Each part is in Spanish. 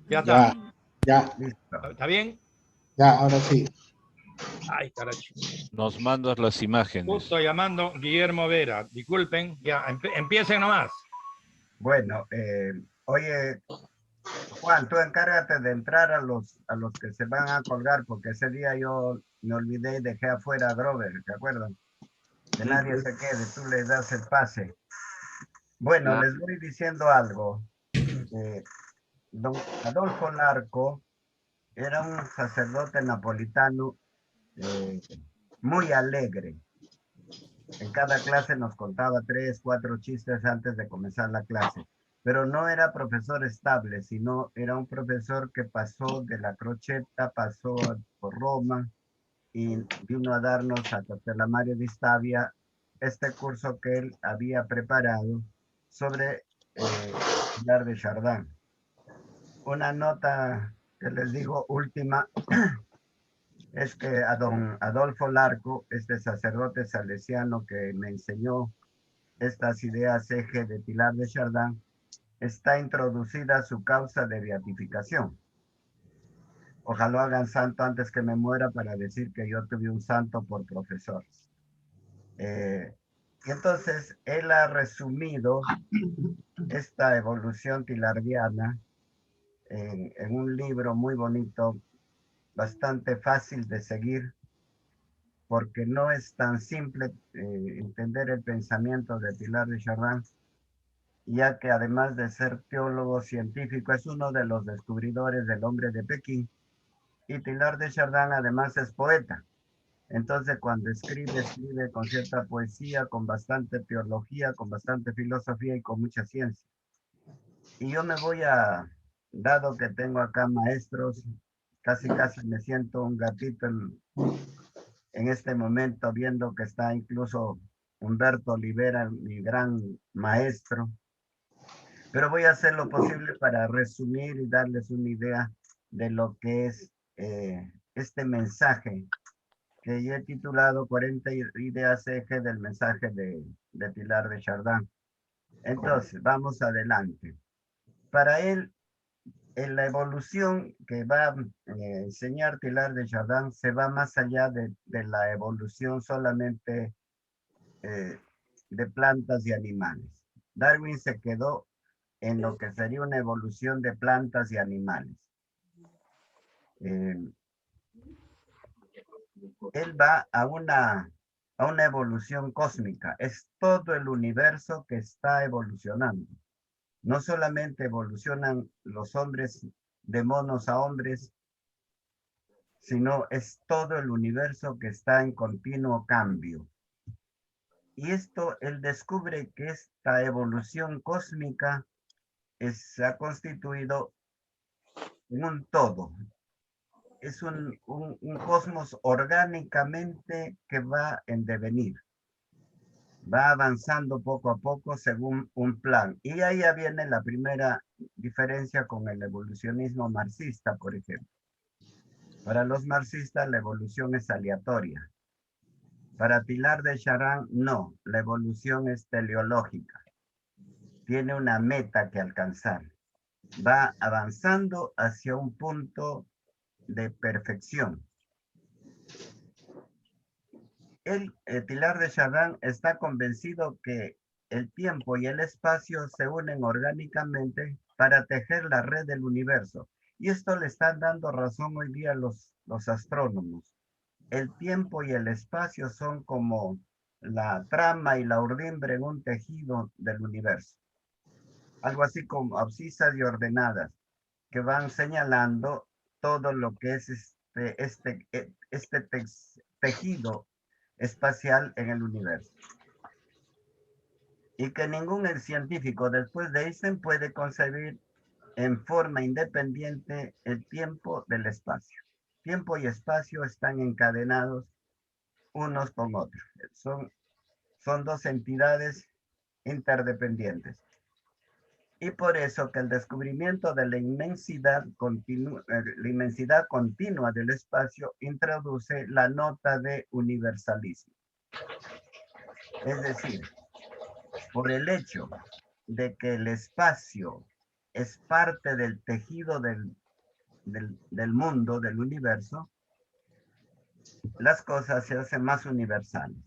Ya está. Ya, ya, Listo. ¿Está bien? ya, ahora sí. Ay, caracho. Nos mandas las Justo imágenes. llamando Guillermo Vera. Disculpen, ya, empiecen nomás. Bueno, oye, Juan, tú encárgate de entrar a los que se van a colgar, porque ese día yo me olvidé y dejé afuera a Grover, ¿te acuerdas? Que Sí, nadie pues, se quede, tú le das el pase. Bueno, ya. les voy diciendo algo. Don Adolfo Larco era un sacerdote napolitano eh, muy alegre. En cada clase nos contaba tres, cuatro chistes antes de comenzar la clase, pero no era profesor estable, sino era un profesor que pasó de la Crocetta, pasó por Roma y vino a darnos a Castellamario di Stabia este curso que él había preparado sobre Pilar de Chardin. Una nota que les digo última es que a don Adolfo Larco, este sacerdote salesiano que me enseñó estas ideas eje de Pilar de Chardin, está introducida su causa de beatificación. Ojalá hagan santo antes que me muera para decir que yo tuve un santo por profesor. Eh, y entonces él ha resumido esta evolución tilardiana en un libro muy bonito, bastante fácil de seguir, porque no es tan simple entender el pensamiento de Pilar de Chardin, ya que además de ser teólogo científico, es uno de los descubridores del hombre de Pekín, y Pilar de Chardin además es poeta. Entonces, cuando escribe, escribe con cierta poesía, con bastante teología, con bastante filosofía y con mucha ciencia. Y yo me voy a, dado que tengo acá maestros, casi casi me siento un gatito en este momento, viendo que está incluso Humberto Olivera, mi gran maestro, pero voy a hacer lo posible para resumir y darles una idea de lo que es este mensaje que yo he titulado 40 ideas eje del mensaje de Pilar de Chardin. Entonces, vamos adelante. Para él, en la evolución que va a enseñar Pilar de Chardin se va más allá de la evolución solamente eh, de plantas y animales. Darwin se quedó en lo que sería una evolución de plantas y animales. Eh, Él va a una evolución cósmica. Es todo el universo que está evolucionando. No solamente evolucionan los hombres de monos a hombres, sino es todo el universo que está en continuo cambio. Y esto, él descubre que esta evolución cósmica se ha constituido en un todo. Es un cosmos orgánicamente que va en devenir, va avanzando poco a poco según un plan. Y ahí ya viene la primera diferencia con el evolucionismo marxista, por ejemplo. Para los marxistas la evolución es aleatoria. Para Pilar de Charán, no, la evolución es teleológica. Tiene una meta que alcanzar. Va avanzando hacia un punto de perfección. Pilar de Chardin está convencido que el tiempo y el espacio se unen orgánicamente para tejer la red del universo. Y esto le están dando razón hoy día los astrónomos. El tiempo y el espacio son como la trama y la urdimbre en un tejido del universo. Algo así como abscisas y ordenadas, que van señalando todo lo que es este tejido espacial en el universo. Y que ningún científico después de Einstein puede concebir en forma independiente el tiempo del espacio. Tiempo y espacio están encadenados unos con otros. Son dos entidades interdependientes. Y por eso que el descubrimiento de la inmensidad continua del espacio introduce la nota de universalismo. Es decir, por el hecho de que el espacio es parte del tejido del mundo, del universo, las cosas se hacen más universales.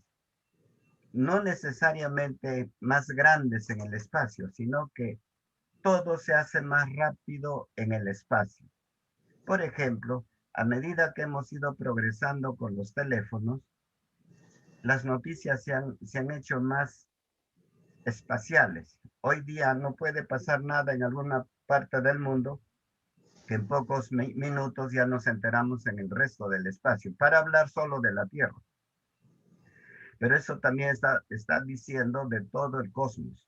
No necesariamente más grandes en el espacio, sino que todo se hace más rápido en el espacio. Por ejemplo, a medida que hemos ido progresando con los teléfonos, las noticias se han hecho más espaciales. Hoy día no puede pasar nada en alguna parte del mundo que en pocos minutos ya nos enteramos en el resto del espacio, para hablar solo de la Tierra. Pero eso también está diciendo de todo el cosmos.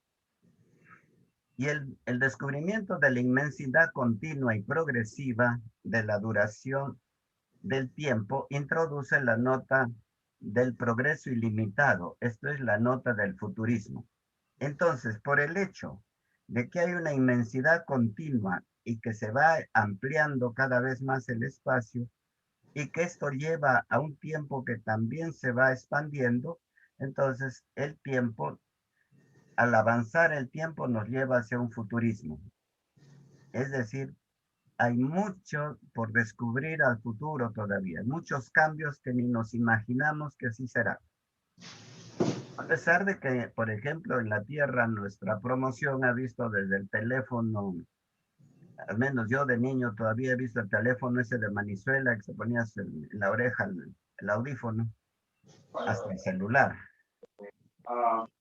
Y el descubrimiento de la inmensidad continua y progresiva de la duración del tiempo introduce la nota del progreso ilimitado. Esto es la nota del futurismo. Entonces, por el hecho de que hay una inmensidad continua y que se va ampliando cada vez más el espacio y que esto lleva a un tiempo que también se va expandiendo, entonces el tiempo, al avanzar el tiempo, nos lleva hacia un futurismo. Es decir, hay mucho por descubrir al futuro todavía, muchos cambios que ni nos imaginamos que así será. A pesar de que, por ejemplo, en la Tierra nuestra promoción ha visto desde el teléfono, al menos yo de niño todavía he visto el teléfono ese de Manizuela que se ponía en la oreja el audífono, hasta el celular.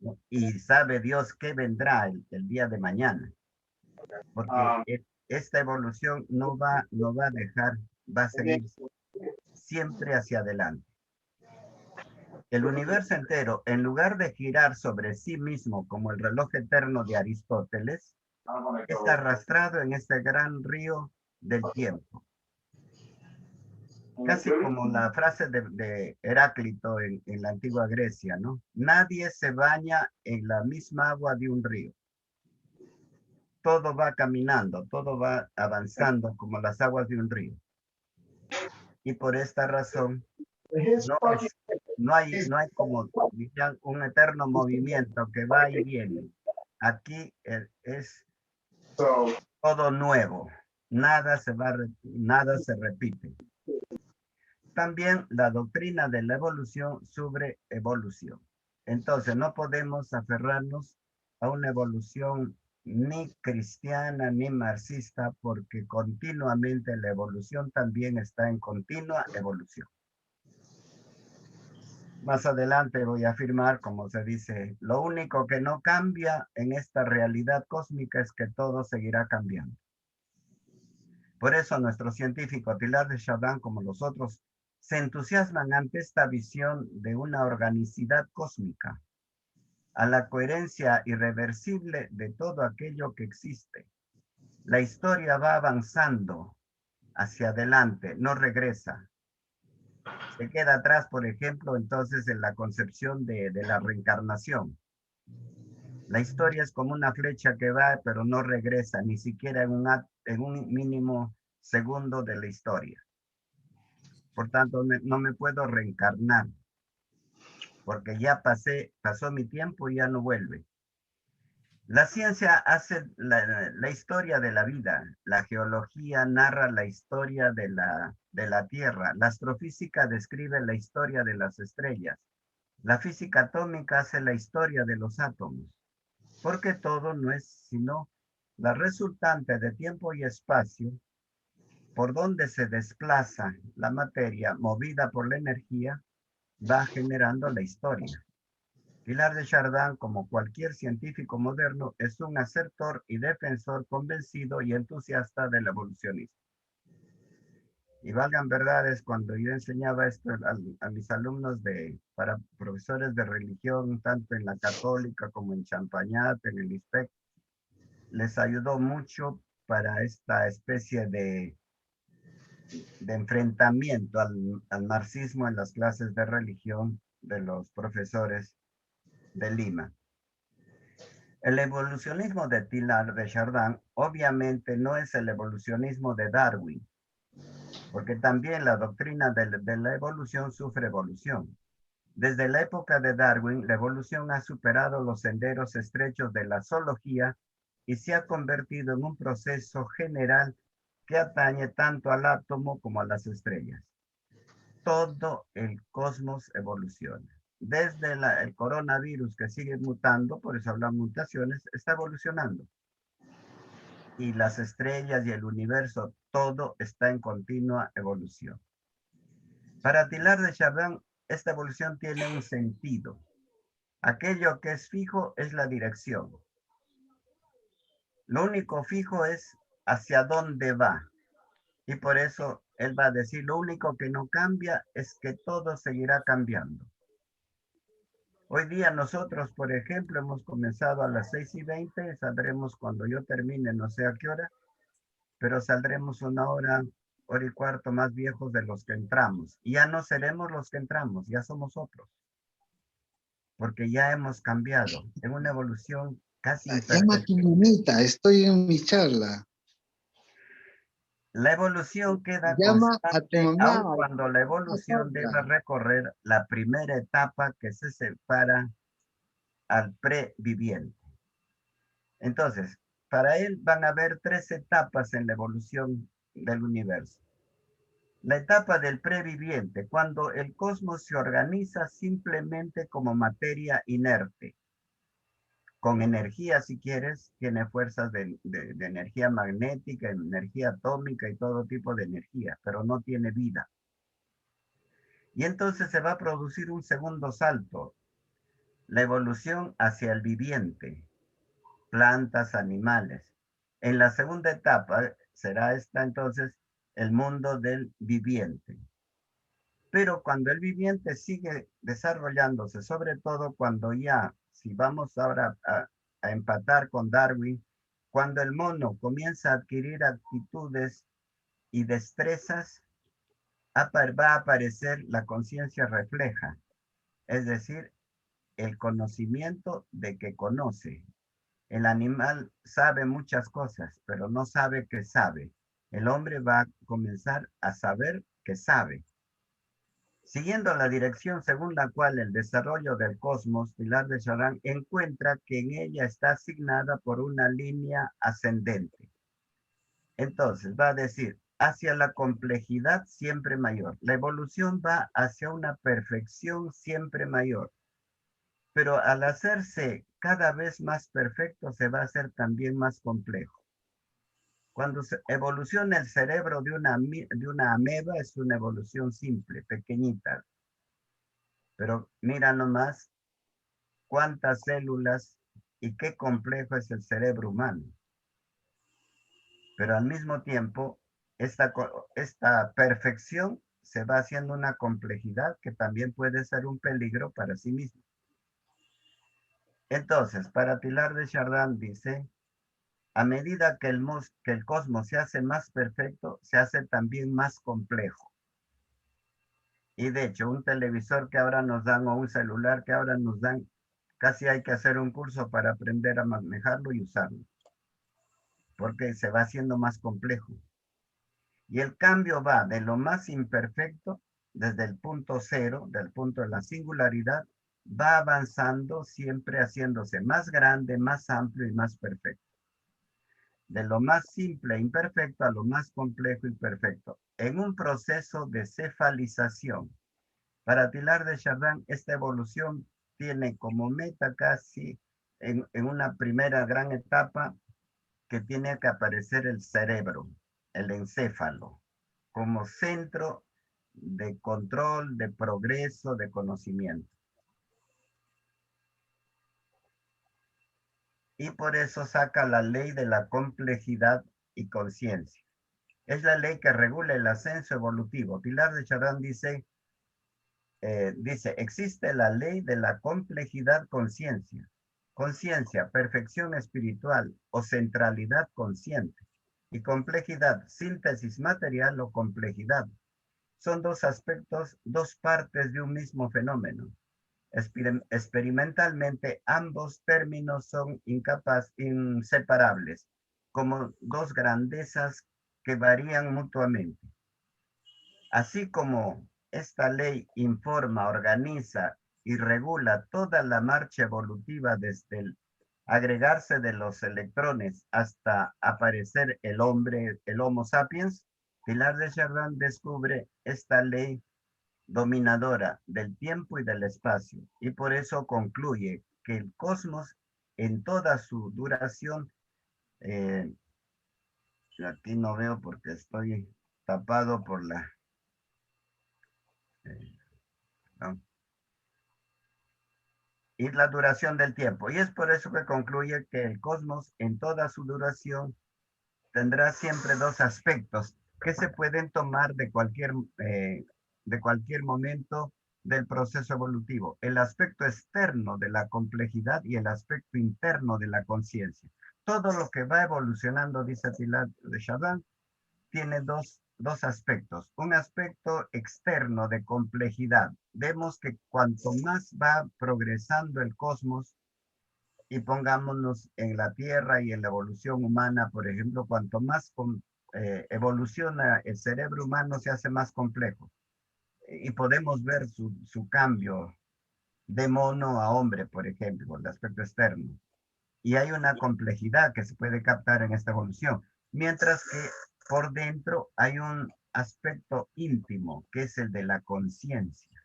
¿No? Y sabe Dios qué vendrá el día de mañana, porque esta evolución no va a dejar, va a seguir siempre hacia adelante. El universo entero, en lugar de girar sobre sí mismo como el reloj eterno de Aristóteles, está arrastrado en este gran río del tiempo. Casi como la frase de Heráclito en la antigua Grecia, ¿no? Nadie se baña en la misma agua de un río. Todo va caminando, todo va avanzando como las aguas de un río. Y por esta razón, no hay como un eterno movimiento que va y viene. Aquí es todo nuevo. Nada se repite. También la doctrina de la evolución sobre evolución. Entonces, no podemos aferrarnos a una evolución ni cristiana ni marxista, porque continuamente la evolución también está en continua evolución. Más adelante voy a afirmar, como se dice, lo único que no cambia en esta realidad cósmica es que todo seguirá cambiando. Por eso nuestro científico Teilhard de Chardin, como los otros, se entusiasman ante esta visión de una organicidad cósmica, a la coherencia irreversible de todo aquello que existe. La historia va avanzando hacia adelante, no regresa. Se queda atrás, por ejemplo, entonces en la concepción de la reencarnación. La historia es como una flecha que va, pero no regresa, ni siquiera en un mínimo segundo de la historia. Por tanto, no me puedo reencarnar, porque ya pasó mi tiempo y ya no vuelve. La ciencia hace la historia de la vida, la geología narra la historia de la Tierra, la astrofísica describe la historia de las estrellas, la física atómica hace la historia de los átomos, porque todo no es sino la resultante de tiempo y espacio por donde se desplaza la materia movida por la energía, va generando la historia. Teilhard de Chardin, como cualquier científico moderno, es un asertor y defensor convencido y entusiasta del evolucionismo. Y valgan verdades, cuando yo enseñaba esto a mis alumnos para profesores de religión, tanto en la católica como en Champagnat, en el ISPEC, les ayudó mucho para esta especie de enfrentamiento al marxismo en las clases de religión de los profesores de Lima. El evolucionismo de Teilhard de Chardin obviamente no es el evolucionismo de Darwin, porque también la doctrina de la evolución sufre evolución. Desde la época de Darwin, la evolución ha superado los senderos estrechos de la zoología y se ha convertido en un proceso general que atañe tanto al átomo como a las estrellas. Todo el cosmos evoluciona. Desde el coronavirus que sigue mutando, por eso hablan mutaciones, está evolucionando. Y las estrellas y el universo, todo está en continua evolución. Para Teilhard de Chardin, esta evolución tiene un sentido. Aquello que es fijo es la dirección. Lo único fijo es hacia dónde va. Y por eso él va a decir, lo único que no cambia es que todo seguirá cambiando. Hoy día nosotros, por ejemplo, hemos comenzado a las 6:20, saldremos cuando yo termine, no sé a qué hora, pero saldremos 1 hora, hora y cuarto más viejos de los que entramos. Y ya no seremos los que entramos, ya somos otros. Porque ya hemos cambiado en una evolución casi Llama a tu imperceptible. mamita, estoy en mi charla. La evolución queda Llama a tu constante mamá. aun cuando la evolución deba recorrer la primera etapa que se separa al previviente. Entonces, para él van a haber 3 etapas en la evolución del universo. La etapa del previviente, cuando el cosmos se organiza simplemente como materia inerte, con energía si quieres, tiene fuerzas de energía magnética, energía atómica y todo tipo de energía, pero no tiene vida. Y entonces se va a producir un segundo salto, la evolución hacia el viviente, plantas, animales. En la segunda etapa será esta entonces el mundo del viviente. Pero cuando el viviente sigue desarrollándose, sobre todo cuando ya, si vamos ahora a empatar con Darwin, cuando el mono comienza a adquirir actitudes y destrezas, va a aparecer la conciencia refleja, es decir, el conocimiento de que conoce. El animal sabe muchas cosas, pero no sabe que sabe. El hombre va a comenzar a saber que sabe. Siguiendo la dirección según la cual el desarrollo del cosmos, Teilhard de Chardin encuentra que en ella está asignada por una línea ascendente. Entonces va a decir, hacia la complejidad siempre mayor. La evolución va hacia una perfección siempre mayor. Pero al hacerse cada vez más perfecto, se va a hacer también más complejo. Cuando se evoluciona el cerebro de una ameba, es una evolución simple, pequeñita. Pero mira nomás cuántas células y qué complejo es el cerebro humano. Pero al mismo tiempo, esta perfección se va haciendo una complejidad que también puede ser un peligro para sí mismo. Entonces, para Teilhard de Chardin dice, a medida que el cosmos se hace más perfecto, se hace también más complejo. Y de hecho, un televisor que ahora nos dan o un celular que ahora nos dan, casi hay que hacer un curso para aprender a manejarlo y usarlo, porque se va haciendo más complejo. Y el cambio va de lo más imperfecto, desde el punto cero, del punto de la singularidad, va avanzando siempre haciéndose más grande, más amplio y más perfecto. De lo más simple e imperfecto a lo más complejo y perfecto, en un proceso de cefalización. Para Teilhard de Chardin, esta evolución tiene como meta casi en una primera gran etapa que tiene que aparecer el cerebro, el encéfalo, como centro de control, de progreso, de conocimiento. Y por eso saca la ley de la complejidad y conciencia. Es la ley que regula el ascenso evolutivo. Teilhard de Chardin dice, existe la ley de la complejidad conciencia. Conciencia, perfección espiritual o centralidad consciente. Y complejidad, síntesis material o complejidad. Son 2 aspectos, 2 partes de un mismo fenómeno. Experimentalmente, ambos términos son inseparables, como 2 grandezas que varían mutuamente. Así como esta ley informa, organiza y regula toda la marcha evolutiva desde el agregarse de los electrones hasta aparecer el hombre, el Homo sapiens, Teilhard de Chardin descubre esta ley dominadora del tiempo y del espacio, y por eso concluye que el cosmos en toda su duración, aquí no veo porque estoy tapado por la... no. Y la duración del tiempo. Y es por eso que concluye que el cosmos en toda su duración tendrá siempre dos aspectos que se pueden tomar de cualquier momento del proceso evolutivo. El aspecto externo de la complejidad y el aspecto interno de la conciencia. Todo lo que va evolucionando, dice Teilhard de Chardin, tiene dos aspectos. Un aspecto externo de complejidad. Vemos que cuanto más va progresando el cosmos, y pongámonos en la Tierra y en la evolución humana, por ejemplo, cuanto más evoluciona el cerebro humano, se hace más complejo. Y podemos ver su cambio de mono a hombre, por ejemplo, el aspecto externo. Y hay una complejidad que se puede captar en esta evolución. Mientras que por dentro hay un aspecto íntimo, que es el de la conciencia.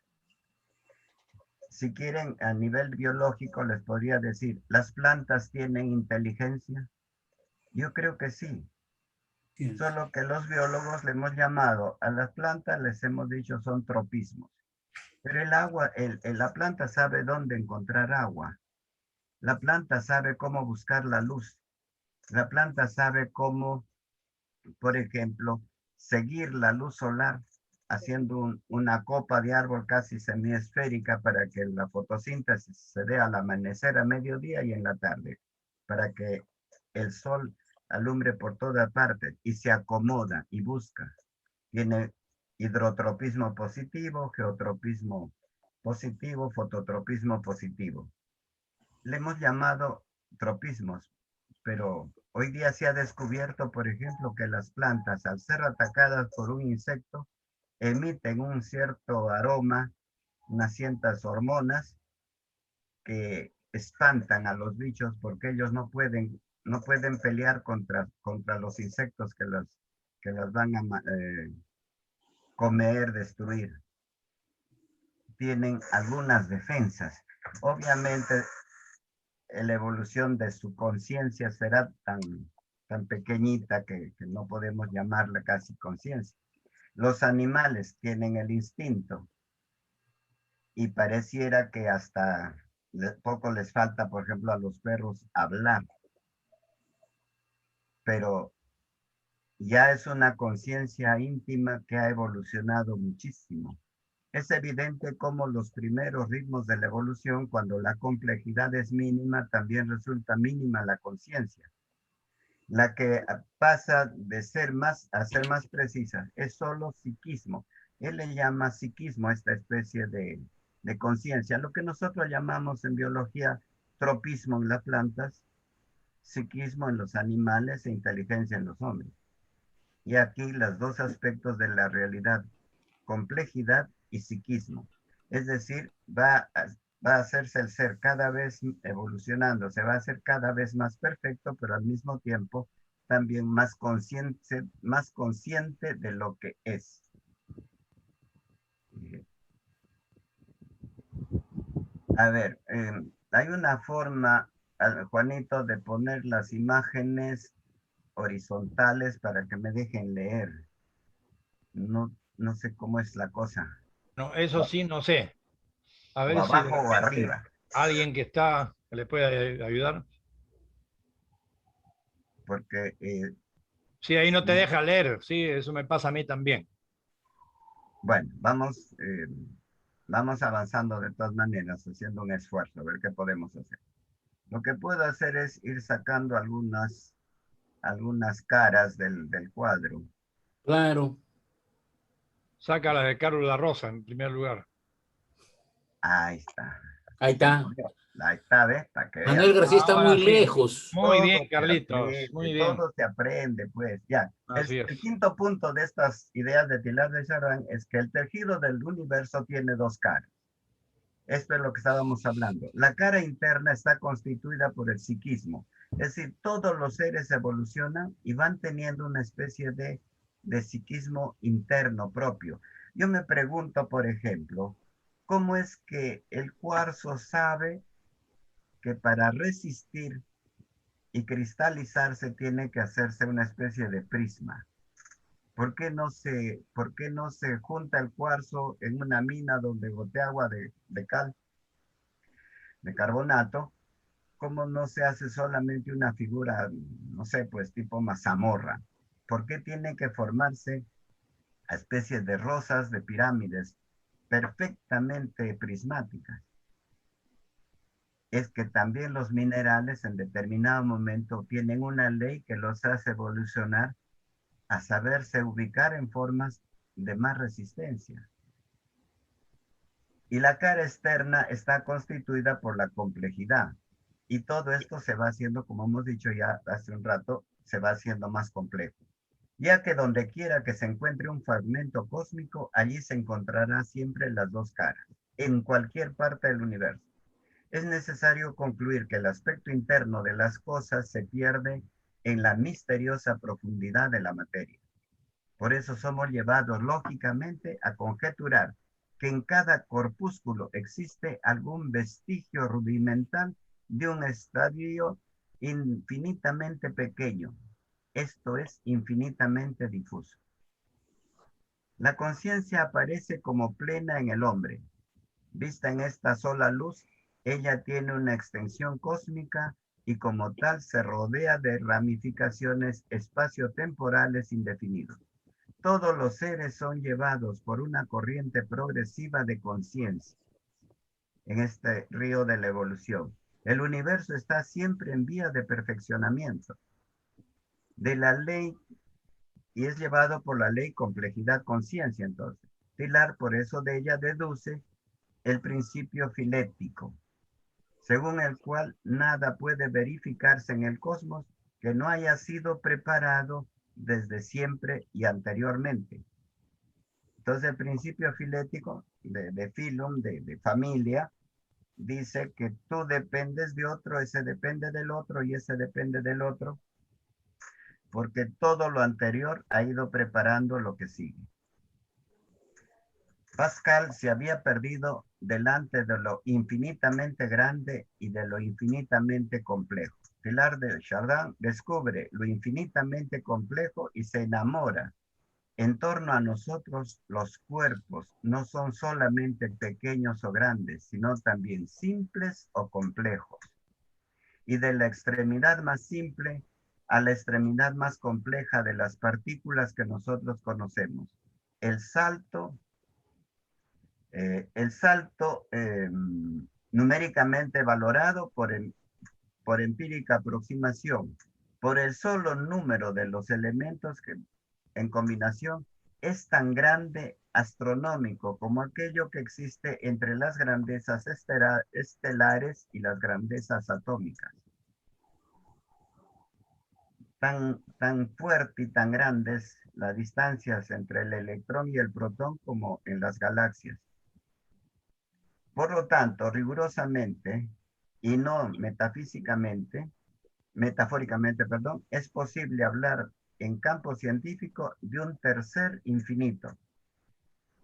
Si quieren, a nivel biológico, les podría decir, ¿las plantas tienen inteligencia? Yo creo que sí. Sí. Solo que los biólogos le hemos llamado a las plantas, les hemos dicho son tropismos. Pero el agua, la planta sabe dónde encontrar agua. La planta sabe cómo buscar la luz. La planta sabe cómo, por ejemplo, seguir la luz solar haciendo una copa de árbol casi semiesférica para que la fotosíntesis se dé al amanecer, a mediodía y en la tarde, para que el sol alumbre por toda parte y se acomoda y busca. Tiene hidrotropismo positivo, geotropismo positivo, fototropismo positivo. Le hemos llamado tropismos, pero hoy día se ha descubierto, por ejemplo, que las plantas, al ser atacadas por un insecto, emiten un cierto aroma, unas ciertas hormonas que espantan a los bichos porque ellos no pueden pelear contra los insectos que las van a comer, destruir. Tienen algunas defensas. Obviamente, la evolución de su conciencia será tan pequeñita que no podemos llamarla casi conciencia. Los animales tienen el instinto y pareciera que hasta poco les falta, por ejemplo, a los perros hablar. Pero ya es una conciencia íntima que ha evolucionado muchísimo. Es evidente cómo los primeros ritmos de la evolución, cuando la complejidad es mínima, también resulta mínima la conciencia. La que pasa de ser más a ser más precisa es solo psiquismo. Él le llama psiquismo a esta especie de conciencia, lo que nosotros llamamos en biología tropismo en las plantas, psiquismo en los animales e inteligencia en los hombres. Y aquí los dos aspectos de la realidad, complejidad y psiquismo. Es decir, va a hacerse el ser cada vez evolucionando, se va a hacer cada vez más perfecto, pero al mismo tiempo también más consciente de lo que es. A ver, hay una forma, Juanito, de poner las imágenes horizontales para que me dejen leer. No sé cómo es la cosa. No, eso sí, no sé. A O ver si de abajo o repente arriba. alguien que le puede ayudar. Porque Sí, ahí no te deja leer. Sí, eso me pasa a mí también. bueno, vamos avanzando de todas maneras, haciendo un esfuerzo, a ver qué podemos hacer. Lo que puedo hacer es ir sacando algunas caras del cuadro. Claro. Saca la de Carlos La Rosa en primer lugar. Ahí está. Ahí está. Ahí está, ¿ves? Para que vean. Manuel García está Ahora muy sí. lejos. Muy bien, Todo se Carlitos. aprende, Muy bien. todo se aprende, pues. Ya. Así El es. quinto punto de estas ideas de Teilhard de Chardin es que el tejido del universo tiene dos caras. Esto es lo que estábamos hablando. La cara interna está constituida por el psiquismo. Es decir, todos los seres evolucionan y van teniendo una especie de psiquismo interno propio. Yo me pregunto, por ejemplo, ¿cómo es que el cuarzo sabe que para resistir y cristalizarse tiene que hacerse una especie de prisma? Por qué no se junta el cuarzo en una mina donde gotea agua de cal, de carbonato? ¿Cómo no se hace solamente una figura, no sé, pues tipo mazamorra? ¿Por qué tiene que formarse a especies de rosas, de pirámides perfectamente prismáticas? Es que también los minerales en determinado momento tienen una ley que los hace evolucionar a saberse ubicar en formas de más resistencia. Y la cara externa está constituida por la complejidad. Y todo esto se va haciendo, como hemos dicho ya hace un rato, se va haciendo más complejo. Ya que donde quiera que se encuentre un fragmento cósmico, allí se encontrará siempre las dos caras, en cualquier parte del universo. Es necesario concluir que el aspecto interno de las cosas se pierde en la misteriosa profundidad de la materia. Por eso somos llevados lógicamente a conjeturar que en cada corpúsculo existe algún vestigio rudimental de un estadio infinitamente pequeño, esto es, infinitamente difuso. La conciencia aparece como plena en el hombre. Vista en esta sola luz, ella tiene una extensión cósmica y como tal se rodea de ramificaciones espaciotemporales indefinidos. Todos los seres son llevados por una corriente progresiva de conciencia en este río de la evolución. El universo está siempre en vía de perfeccionamiento de la ley y es llevado por la ley complejidad-conciencia. Entonces, Pilar por eso de ella deduce el principio filético, según el cual nada puede verificarse en el cosmos que no haya sido preparado desde siempre y anteriormente. Entonces el principio filético de filum, de familia, dice que tú dependes de otro, ese depende del otro y ese depende del otro, porque todo lo anterior ha ido preparando lo que sigue. Pascal se había perdido delante de lo infinitamente grande y de lo infinitamente complejo. Pilar de Chardin descubre lo infinitamente complejo y se enamora. En torno a nosotros, los cuerpos no son solamente pequeños o grandes, sino también simples o complejos. Y de la extremidad más simple a la extremidad más compleja de las partículas que nosotros conocemos. El salto numéricamente valorado por empírica aproximación, por el solo número de los elementos que en combinación es tan grande astronómico como aquello que existe entre las grandezas estelares y las grandezas atómicas. Tan fuerte y tan grandes las distancias entre el electrón y el protón como en las galaxias. Por lo tanto, rigurosamente y no metafóricamente, es posible hablar en campo científico de un tercer infinito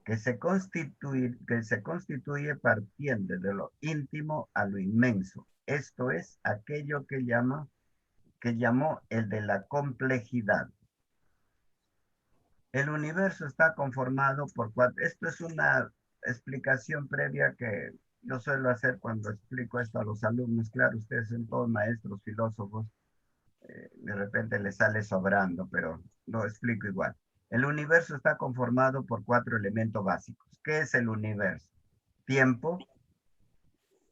que se constituye partiendo de lo íntimo a lo inmenso. Esto es aquello que llamó el de la complejidad. El universo está conformado por cuatro. Esto es una explicación previa que yo suelo hacer cuando explico esto a los alumnos. Claro, ustedes son todos maestros, filósofos, de repente les sale sobrando, pero lo explico igual. El universo está conformado por cuatro elementos básicos. ¿Qué es el universo? Tiempo,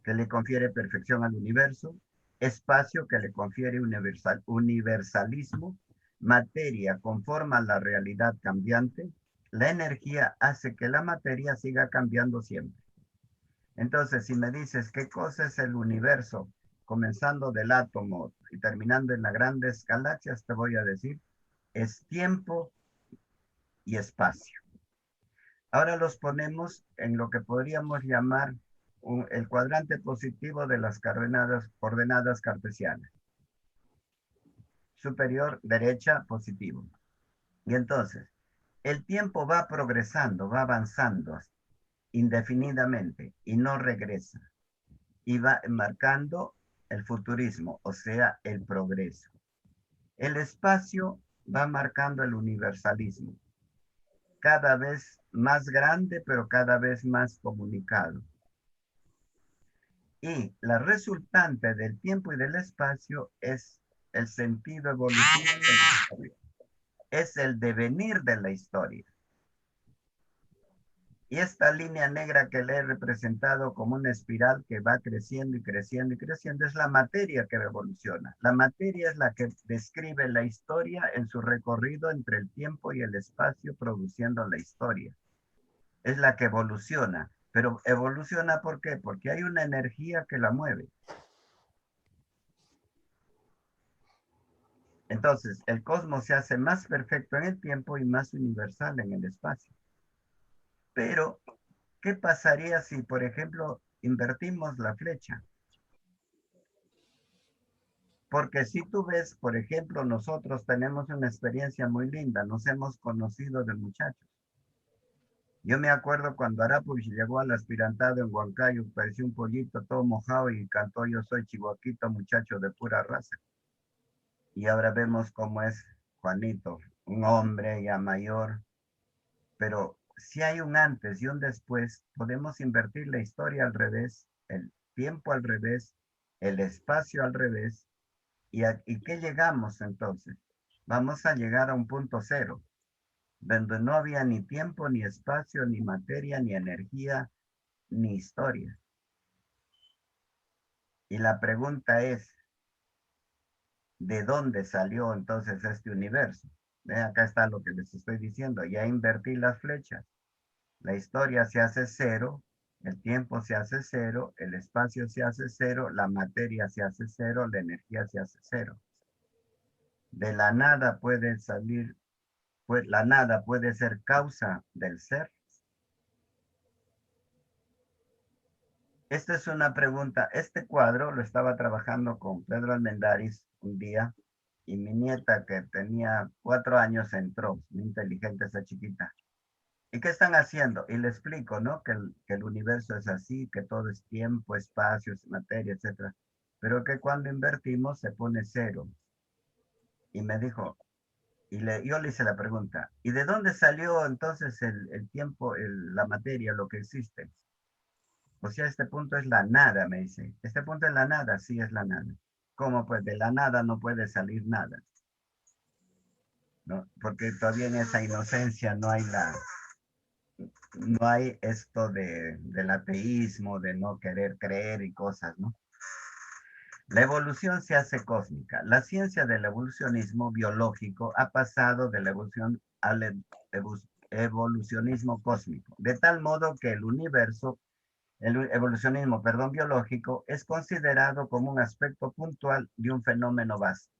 que le confiere perfección al universo. Espacio, que le confiere universalismo. Materia, conforma la realidad cambiante. La energía hace que la materia siga cambiando siempre. Entonces, si me dices qué cosa es el universo, comenzando del átomo y terminando en las grandes galaxias, te voy a decir, es tiempo y espacio. Ahora los ponemos en lo que podríamos llamar el cuadrante positivo de las coordenadas cartesianas. Superior, derecha, positivo. Y entonces, el tiempo va progresando, va avanzando indefinidamente y no regresa. Y va marcando el futurismo, o sea, el progreso. El espacio va marcando el universalismo, cada vez más grande, pero cada vez más comunicado. Y la resultante del tiempo y del espacio es el sentido evolutivo de la historia. Es el devenir de la historia. Y esta línea negra que le he representado como una espiral que va creciendo y creciendo y creciendo es la materia que evoluciona. La materia es la que describe la historia en su recorrido entre el tiempo y el espacio produciendo la historia. Es la que evoluciona. Pero evoluciona ¿por qué? Porque hay una energía que la mueve. Entonces, el cosmos se hace más perfecto en el tiempo y más universal en el espacio. Pero, ¿qué pasaría si, por ejemplo, invertimos la flecha? Porque si tú ves, por ejemplo, nosotros tenemos una experiencia muy linda, nos hemos conocido de muchachos. Yo me acuerdo cuando Arapuch llegó al aspirantado en Huancayo, parecía un pollito todo mojado y cantó "Yo soy chihuaquito, muchacho de pura raza". Y ahora vemos cómo es Juanito, un hombre ya mayor, pero si hay un antes y un después, podemos invertir la historia al revés, el tiempo al revés, el espacio al revés. ¿Y qué llegamos entonces? Vamos a llegar a un punto cero, donde no había ni tiempo, ni espacio, ni materia, ni energía, ni historia. Y la pregunta es, ¿de dónde salió entonces este universo? Acá está lo que les estoy diciendo. Ya invertí las flechas. La historia se hace cero, el tiempo se hace cero, el espacio se hace cero, la materia se hace cero, la energía se hace cero. De la nada puede salir, pues la nada puede ser causa del ser. Esta es una pregunta. Este cuadro lo estaba trabajando con Pedro Almendaris un día y mi nieta que tenía 4 años entró, muy inteligente esa chiquita. ¿Y qué están haciendo? Y le explico, ¿no? Que el universo es así, que todo es tiempo, espacio, materia, etc. Pero que cuando invertimos se pone cero. Y me dijo, yo le hice la pregunta, ¿y de dónde salió entonces el tiempo, la materia, lo que existe? O sea, este punto es la nada, me dice. Este punto es la nada, sí es la nada. ¿Cómo? Pues de la nada no puede salir nada, ¿no? Porque todavía en esa inocencia no hay esto del ateísmo, de no querer creer y cosas, ¿no? La evolución se hace cósmica. La ciencia del evolucionismo biológico ha pasado de la evolución al evolucionismo cósmico, de tal modo que el universo, el evolucionismo, perdón, biológico, es considerado como un aspecto puntual de un fenómeno vasto.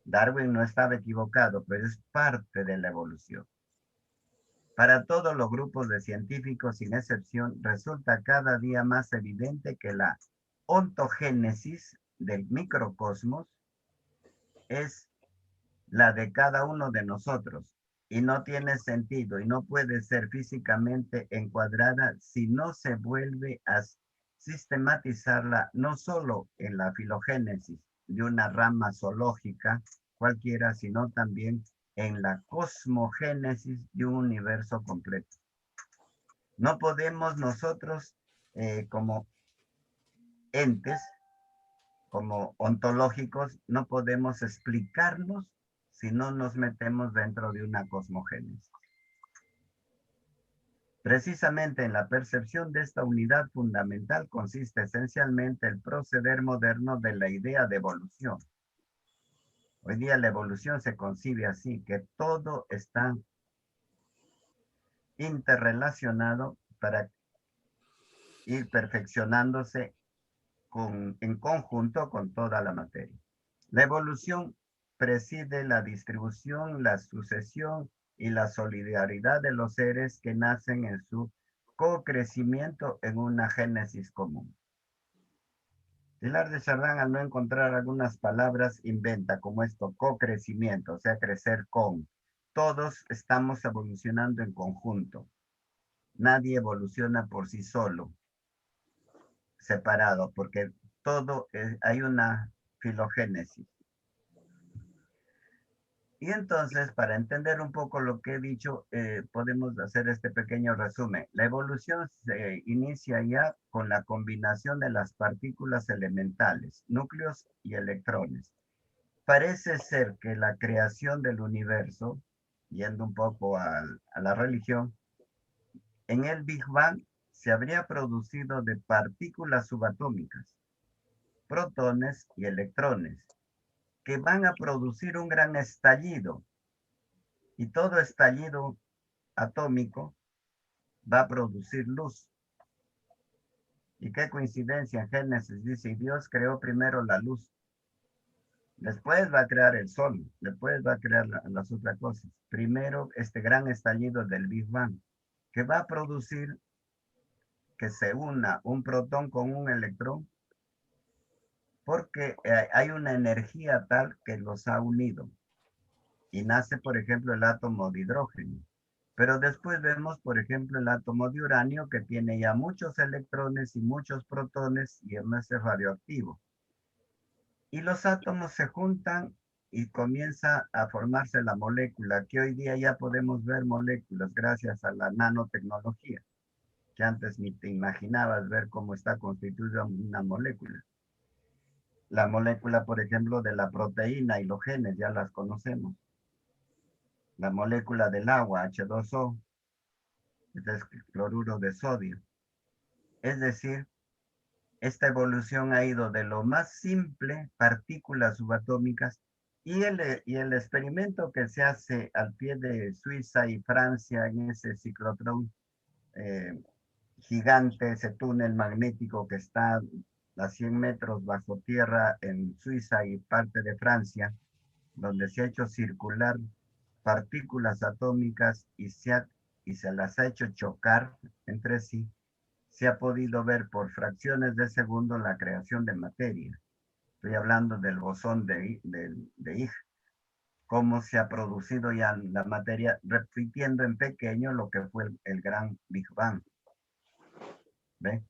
Darwin no estaba equivocado, pero es parte de la evolución. Para todos los grupos de científicos, sin excepción, resulta cada día más evidente que la ontogénesis del microcosmos es la de cada uno de nosotros y no tiene sentido y no puede ser físicamente encuadrada si no se vuelve a sistematizarla no solo en la filogénesis de una rama zoológica cualquiera, sino también en la cosmogénesis de un universo completo. No podemos nosotros como entes, como ontológicos, no podemos explicarnos si no nos metemos dentro de una cosmogénesis. Precisamente en la percepción de esta unidad fundamental consiste esencialmente el proceder moderno de la idea de evolución. Hoy día la evolución se concibe así, que todo está interrelacionado para ir perfeccionándose en conjunto con toda la materia. La evolución preside la distribución, la sucesión y la solidaridad de los seres que nacen en su co-crecimiento en una génesis común. Teilhard de Chardin, al no encontrar algunas palabras, inventa como esto, co-crecimiento, o sea, crecer con. Todos estamos evolucionando en conjunto. Nadie evoluciona por sí solo, separado, porque hay una filogénesis. Y entonces, para entender un poco lo que he dicho, podemos hacer este pequeño resumen. La evolución se inicia ya con la combinación de las partículas elementales, núcleos y electrones. Parece ser que la creación del universo, yendo un poco a la religión, en el Big Bang se habría producido de partículas subatómicas, protones y electrones, que van a producir un gran estallido. Y todo estallido atómico va a producir luz. Y qué coincidencia, en Génesis dice, y Dios creó primero la luz. Después va a crear el sol, después va a crear las otras cosas. Primero este gran estallido del Big Bang, que va a producir que se una un protón con un electrón, porque hay una energía tal que los ha unido. Y nace, por ejemplo, el átomo de hidrógeno. Pero después vemos, por ejemplo, el átomo de uranio que tiene ya muchos electrones y muchos protones y además es radioactivo. Y los átomos se juntan y comienza a formarse la molécula, que hoy día ya podemos ver moléculas gracias a la nanotecnología, que antes ni te imaginabas ver cómo está constituida una molécula. La molécula, por ejemplo, de la proteína y los genes ya las conocemos. La molécula del agua, H2O, este es cloruro de sodio. Es decir, esta evolución ha ido de lo más simple, partículas subatómicas, y el experimento que se hace al pie de Suiza y Francia en ese ciclotrón gigante, ese túnel magnético que está a 100 metros bajo tierra en Suiza y parte de Francia, donde se ha hecho circular partículas atómicas y se las ha hecho chocar entre sí, se ha podido ver por fracciones de segundo la creación de materia. Estoy hablando del bosón de Higgs, cómo se ha producido ya la materia, repitiendo en pequeño lo que fue el gran Big Bang. ¿Ve?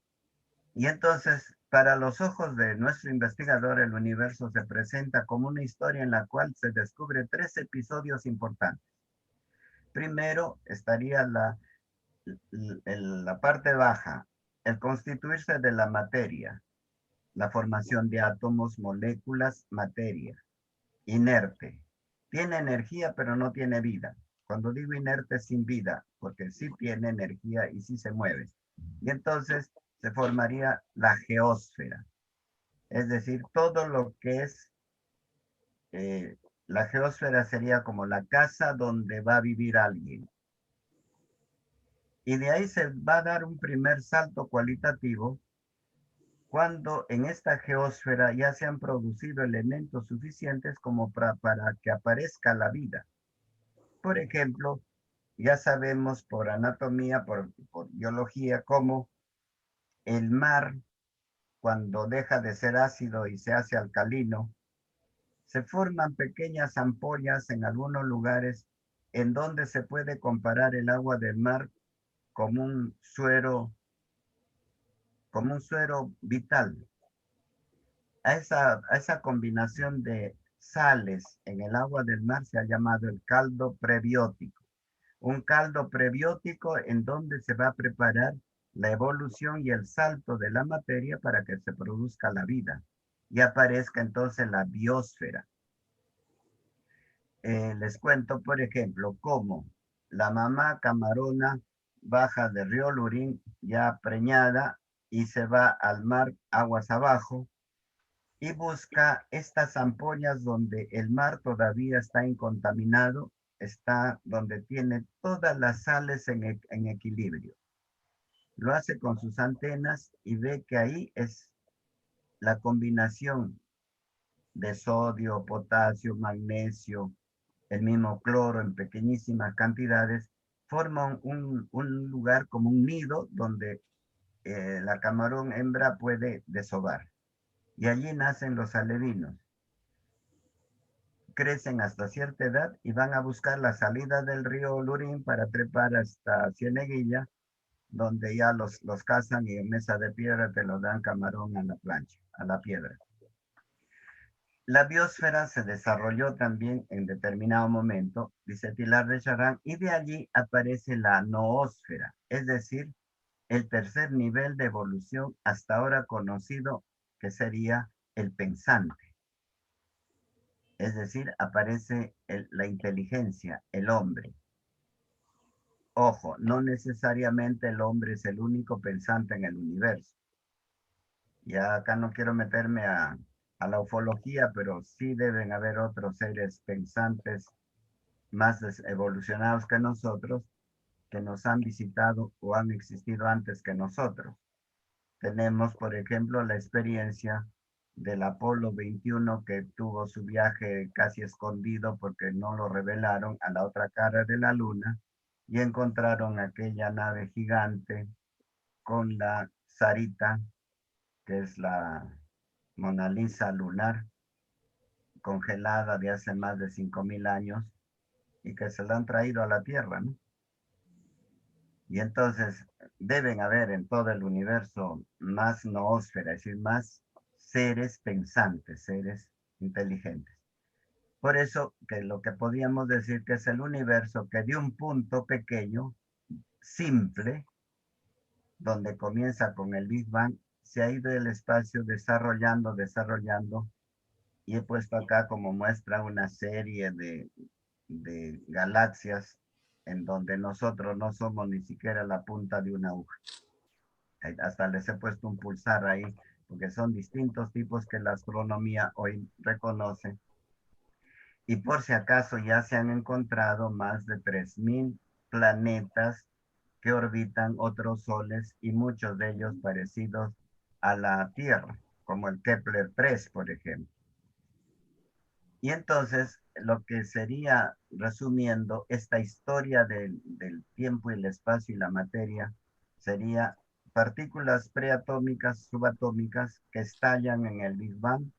Y entonces, para los ojos de nuestro investigador, el universo se presenta como una historia en la cual se descubre 3 episodios importantes. Primero estaría la parte baja, el constituirse de la materia, la formación de átomos, moléculas, materia, inerte. Tiene energía, pero no tiene vida. Cuando digo inerte, sin vida, porque sí tiene energía y sí se mueve. Y entonces se formaría la geósfera. Es decir, todo lo que es, la geósfera sería como la casa donde va a vivir alguien. Y de ahí se va a dar un primer salto cualitativo cuando en esta geósfera ya se han producido elementos suficientes como para que aparezca la vida. Por ejemplo, ya sabemos por anatomía, por biología, cómo el mar, cuando deja de ser ácido y se hace alcalino, se forman pequeñas ampollas en algunos lugares en donde se puede comparar el agua del mar como un suero vital. A esa combinación de sales en el agua del mar se ha llamado el caldo prebiótico. Un caldo prebiótico en donde se va a preparar la evolución y el salto de la materia para que se produzca la vida y aparezca entonces la biosfera. Les cuento, por ejemplo, cómo la mamá camarona baja de Río Lurín ya preñada y se va al mar aguas abajo y busca estas ampollas donde el mar todavía está incontaminado, está donde tiene todas las sales en equilibrio. Lo hace con sus antenas y ve que ahí es la combinación de sodio, potasio, magnesio, el mismo cloro en pequeñísimas cantidades, forma un lugar como un nido donde la camarón hembra puede desovar. Y allí nacen los alevinos. Crecen hasta cierta edad y van a buscar la salida del río Lurín para trepar hasta Cieneguilla, donde ya los cazan y en mesa de piedra te lo dan camarón a la plancha, a la piedra. La biosfera se desarrolló también en determinado momento, dice Pilar de Charán, y de allí aparece la noósfera, es decir, el tercer nivel de evolución hasta ahora conocido, que sería el pensante. Es decir, aparece la inteligencia, el hombre. Ojo, no necesariamente el hombre es el único pensante en el universo. Ya acá no quiero meterme a la ufología, pero sí deben haber otros seres pensantes más evolucionados que nosotros, que nos han visitado o han existido antes que nosotros. Tenemos, por ejemplo, la experiencia del Apolo 21, que tuvo su viaje casi escondido porque no lo revelaron, a la otra cara de la luna, y encontraron aquella nave gigante con la Sarita, que es la Mona Lisa lunar, congelada de hace más de 5.000 años, y que se la han traído a la Tierra, ¿no? Y entonces deben haber en todo el universo más noósfera, es decir, más seres pensantes, seres inteligentes. Por eso que lo que podríamos decir que es el universo que de un punto pequeño, simple, donde comienza con el Big Bang, se ha ido el espacio desarrollando, y he puesto acá como muestra una serie de galaxias en donde nosotros no somos ni siquiera la punta de una aguja. Hasta les he puesto un pulsar ahí, porque son distintos tipos que la astronomía hoy reconoce. Y por si acaso ya se han encontrado más de 3.000 planetas que orbitan otros soles y muchos de ellos parecidos a la Tierra, como el Kepler 3, por ejemplo. Y entonces, lo que sería, resumiendo, esta historia del tiempo y el espacio y la materia, sería partículas preatómicas, subatómicas, que estallan en el Big Bang,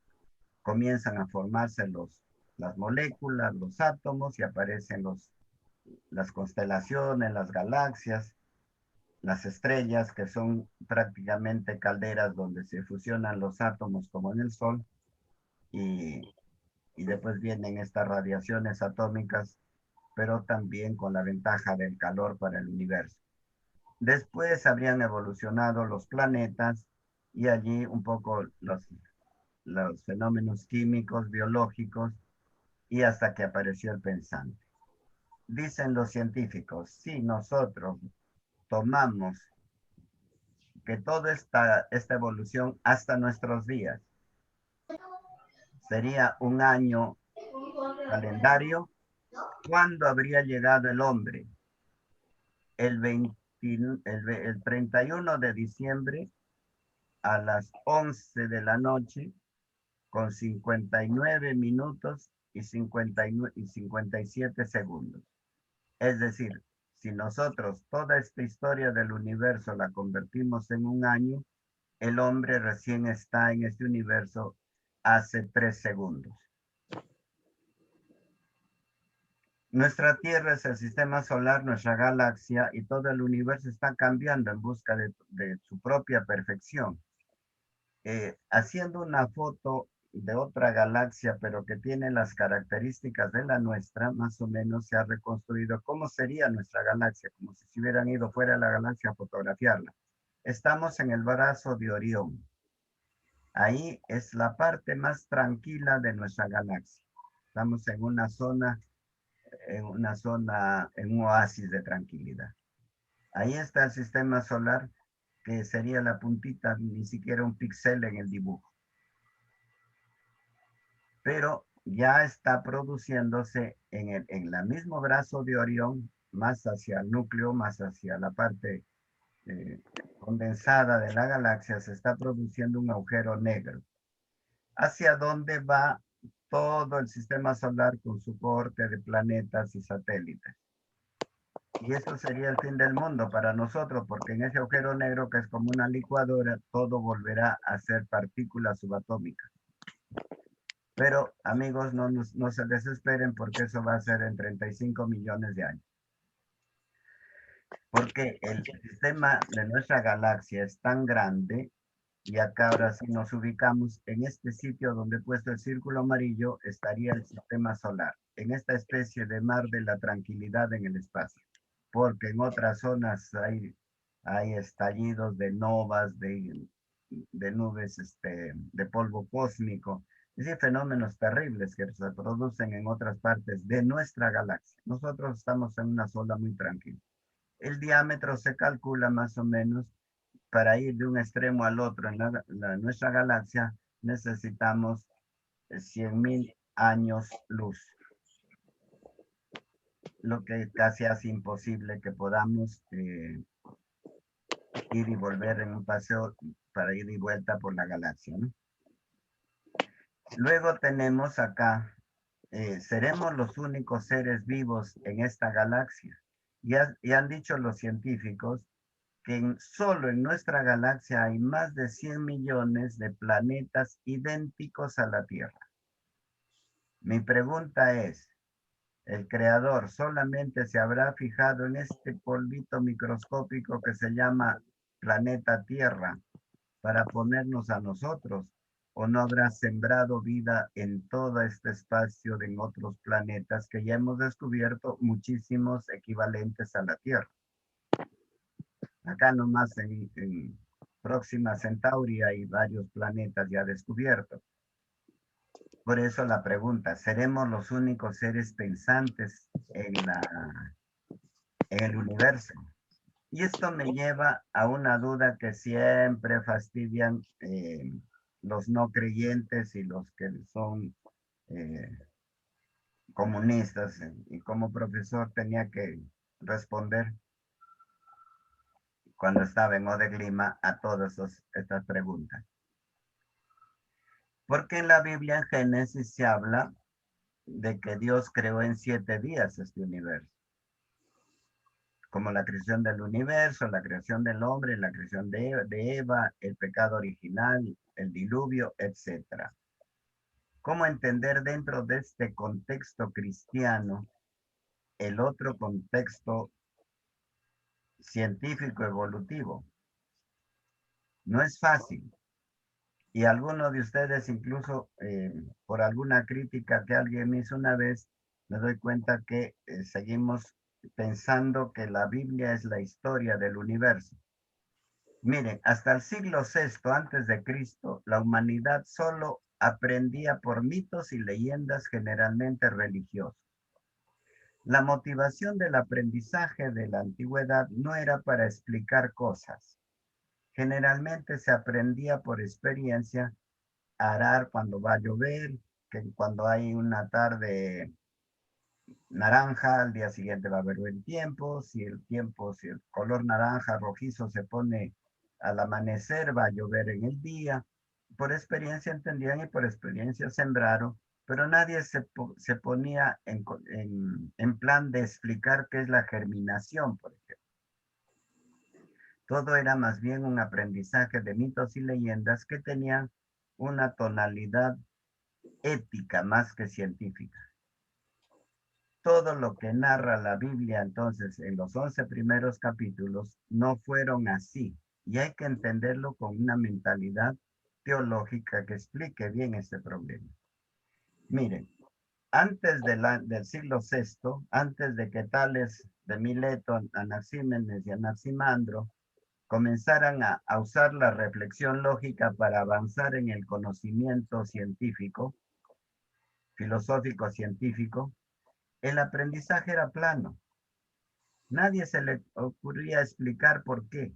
comienzan a formarse las moléculas, los átomos, y aparecen las constelaciones, las galaxias, las estrellas, que son prácticamente calderas donde se fusionan los átomos como en el Sol, y después vienen estas radiaciones atómicas, pero también con la ventaja del calor para el universo. Después habrían evolucionado los planetas y allí un poco los fenómenos químicos, biológicos, y hasta que apareció el pensante. Dicen los científicos, si nosotros tomamos que toda esta evolución hasta nuestros días sería un año calendario, ¿cuándo habría llegado el hombre? El 31 de diciembre a las 11 de la noche con 59 minutos y 57 segundos. Es decir, si nosotros toda esta historia del universo la convertimos en un año, el hombre recién está en este universo hace 3 segundos. Nuestra Tierra es el sistema solar, nuestra galaxia, y todo el universo está cambiando en busca de su propia perfección. Haciendo una foto de otra galaxia, pero que tiene las características de la nuestra, más o menos se ha reconstruido cómo sería nuestra galaxia, como si se hubieran ido fuera de la galaxia a fotografiarla. Estamos en el brazo de Orión. Ahí es la parte más tranquila de nuestra galaxia. Estamos en un oasis de tranquilidad. Ahí está el sistema solar, que sería la puntita, ni siquiera un píxel en el dibujo. Pero ya está produciéndose en la mismo brazo de Orión, más hacia el núcleo, más hacia la parte condensada de la galaxia, se está produciendo un agujero negro, hacia donde va todo el sistema solar con su cohorte de planetas y satélites. Y eso sería el fin del mundo para nosotros, porque en ese agujero negro, que es como una licuadora, todo volverá a ser partículas subatómicas. Pero, amigos, no se desesperen, porque eso va a ser en 35 millones de años. Porque el sistema de nuestra galaxia es tan grande, y acá ahora sí nos ubicamos en este sitio donde he puesto el círculo amarillo, estaría el sistema solar, en esta especie de mar de la tranquilidad en el espacio. Porque en otras zonas hay estallidos de novas, de nubes de polvo cósmico, es decir, fenómenos terribles que se producen en otras partes de nuestra galaxia. Nosotros estamos en una zona muy tranquila. El diámetro se calcula más o menos para ir de un extremo al otro en nuestra galaxia. Necesitamos 100.000 años luz, lo que casi hace imposible que podamos ir y volver en un paseo para ir y vuelta por la galaxia, ¿no? Luego tenemos acá, seremos los únicos seres vivos en esta galaxia. Y han dicho los científicos que solo en nuestra galaxia hay más de 100 millones de planetas idénticos a la Tierra. Mi pregunta es, ¿el creador solamente se habrá fijado en este polvito microscópico que se llama planeta Tierra para ponernos a nosotros? ¿O no habrá sembrado vida en todo este espacio en otros planetas que ya hemos descubierto muchísimos equivalentes a la Tierra? Acá nomás en Próxima Centauri hay varios planetas ya descubiertos. Por eso la pregunta, ¿seremos los únicos seres pensantes en el universo? Y esto me lleva a una duda que siempre fastidian los no creyentes y los que son comunistas. Y como profesor tenía que responder cuando estaba en Ode Lima a todas estas preguntas. Porque en la Biblia, en Génesis, se habla de que Dios creó en 7 días este universo. Como la creación del universo, la creación del hombre, la creación de Eva, el pecado original, el diluvio, etc. ¿Cómo entender dentro de este contexto cristiano el otro contexto científico evolutivo? No es fácil. Y algunos de ustedes, incluso por alguna crítica que alguien me hizo una vez, me doy cuenta que seguimos pensando que la Biblia es la historia del universo. Miren, hasta el siglo VI antes de Cristo, la humanidad solo aprendía por mitos y leyendas generalmente religiosos. La motivación del aprendizaje de la antigüedad no era para explicar cosas. Generalmente se aprendía por experiencia, a arar cuando va a llover, que cuando hay una tarde naranja, al día siguiente va a haber buen tiempo, si el color naranja rojizo se pone al amanecer, va a llover en el día. Por experiencia entendían y por experiencia sembraron, pero nadie se ponía en plan de explicar qué es la germinación, por ejemplo. Todo era más bien un aprendizaje de mitos y leyendas que tenían una tonalidad ética más que científica. Todo lo que narra la Biblia entonces en los 11 primeros capítulos no fueron así, y hay que entenderlo con una mentalidad teológica que explique bien este problema. Miren, antes del siglo VI, antes de que Tales de Mileto, Anaxímenes y Anaximandro comenzaran a usar la reflexión lógica para avanzar en el conocimiento científico, filosófico científico, el aprendizaje era plano. Nadie se le ocurría explicar por qué.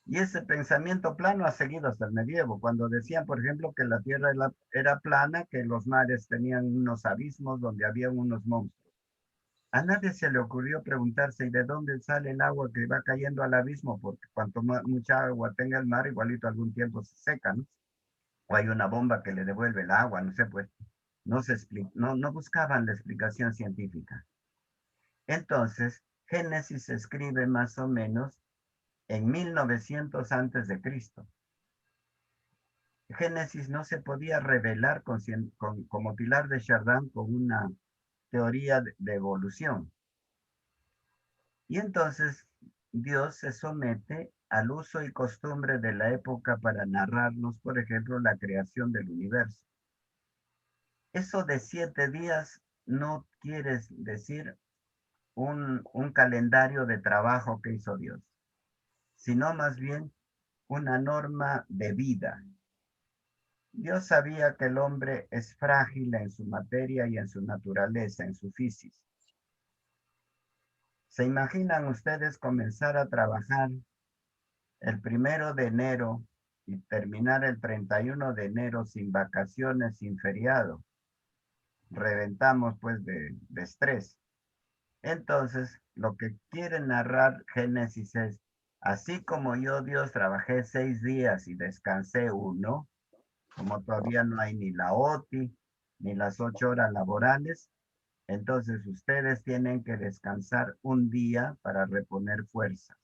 Y ese pensamiento plano ha seguido hasta el medievo, cuando decían, por ejemplo, que la Tierra era plana, que los mares tenían unos abismos donde había unos monstruos. A nadie se le ocurrió preguntarse, ¿y de dónde sale el agua que va cayendo al abismo? Porque cuanto mucha agua tenga el mar, igualito algún tiempo se seca, ¿no? O hay una bomba que le devuelve el agua, no sé, pues. No buscaban la explicación científica. Entonces, Génesis se escribe más o menos en 1900 antes de Cristo. Génesis no se podía revelar como Pilar de Chardin con una teoría de evolución. Y entonces Dios se somete al uso y costumbre de la época para narrarnos, por ejemplo, la creación del universo. Eso de 7 días no quiere decir un calendario de trabajo que hizo Dios, sino más bien una norma de vida. Dios sabía que el hombre es frágil en su materia y en su naturaleza, en su física. ¿Se imaginan ustedes comenzar a trabajar el 1 de enero y terminar el 31 de enero sin vacaciones, sin feriado? Reventamos pues de estrés. Entonces, lo que quiere narrar Génesis es, así como yo, Dios, trabajé 6 días y descansé 1, como todavía no hay ni la OTI, ni las 8 horas laborales, entonces ustedes tienen que descansar 1 día para reponer fuerzas.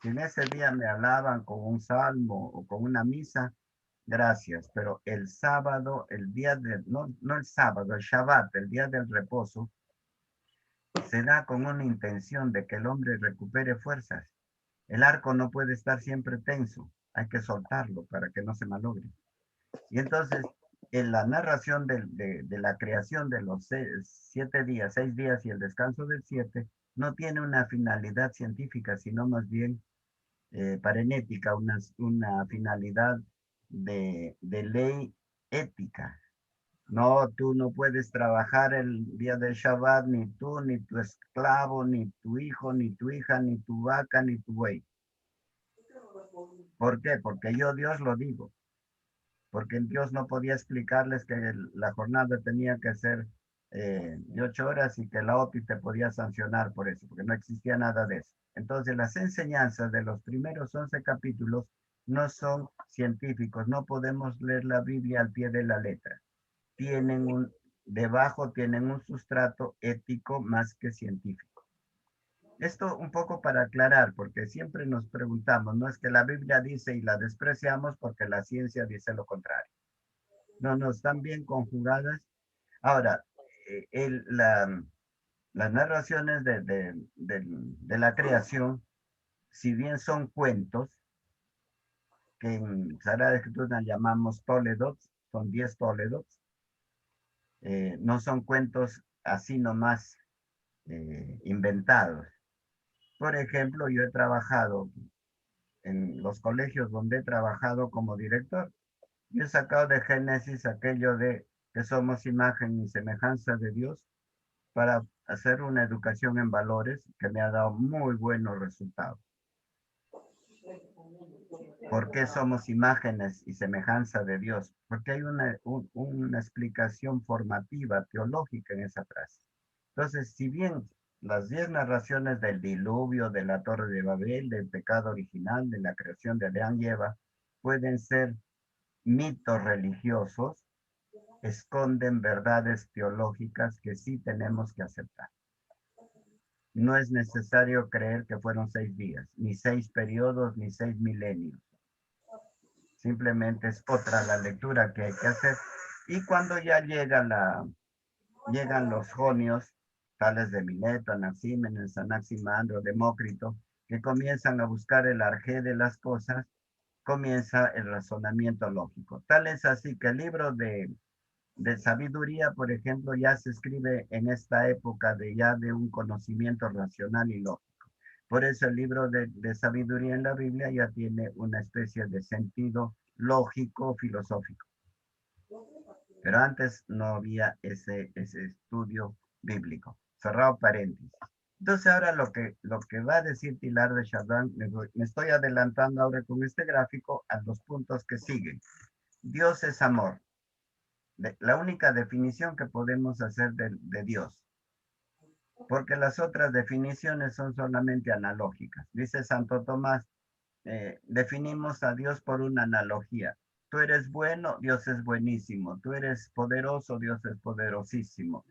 Si en ese día me hablaban con un salmo o con una misa, gracias, pero el sábado, no el sábado, el Shabbat, el día del reposo, se da con una intención de que el hombre recupere fuerzas. El arco no puede estar siempre tenso, hay que soltarlo para que no se malogre. Y entonces, en la narración de la creación de los 7 días, 6 días y el descanso del 7, no tiene una finalidad científica, sino más bien parenética, una finalidad de ley ética. No, tú no puedes trabajar el día del Shabbat, ni tú, ni tu esclavo, ni tu hijo, ni tu hija, ni tu vaca, ni tu buey. ¿Por qué? Porque yo, Dios, lo digo. Porque Dios no podía explicarles que la jornada tenía que ser de 8 horas y que la OPI te podía sancionar por eso, porque no existía nada de eso. Entonces, las enseñanzas de los primeros 11 capítulos no son científicos, no podemos leer la Biblia al pie de la letra. Debajo tienen un sustrato ético más que científico. Esto un poco para aclarar, porque siempre nos preguntamos, no es que la Biblia dice y la despreciamos porque la ciencia dice lo contrario. No, están bien conjugadas. Ahora, las narraciones de la creación, si bien son cuentos, que en Sagrada Escritura llamamos toledots, son 10 toledots, no son cuentos así nomás inventados. Por ejemplo, yo he trabajado en los colegios donde he trabajado como director. Yo he sacado de Génesis aquello de que somos imagen y semejanza de Dios para hacer una educación en valores que me ha dado muy buenos resultados. ¿Por qué somos imágenes y semejanza de Dios? Porque hay una explicación formativa, teológica en esa frase. Entonces, si bien las 10 narraciones del diluvio, de la Torre de Babel, del pecado original, de la creación de Adán y Eva, pueden ser mitos religiosos, esconden verdades teológicas que sí tenemos que aceptar. No es necesario creer que fueron 6 días, ni 6 periodos, ni 6 milenios. Simplemente es otra la lectura que hay que hacer. Y cuando ya llegan los jonios, tales de Mileto, Anaxímenes, Anaximandro, Demócrito, que comienzan a buscar el arjé de las cosas, comienza el razonamiento lógico. Tal es así que el libro de sabiduría, por ejemplo, ya se escribe en esta época de un conocimiento racional y lógico. Por eso el libro de sabiduría en la Biblia ya tiene una especie de sentido lógico, filosófico. Pero antes no había ese estudio bíblico. Cerrado paréntesis. Entonces ahora lo que va a decir Pilar de Chardin, me estoy adelantando ahora con este gráfico a los puntos que siguen. Dios es amor. La única definición que podemos hacer de Dios. Porque las otras definiciones son solamente analógicas. Dice Santo Tomás, definimos a Dios por una analogía. Tú eres bueno, Dios es buenísimo. Tú eres poderoso, Dios es poderosísimo.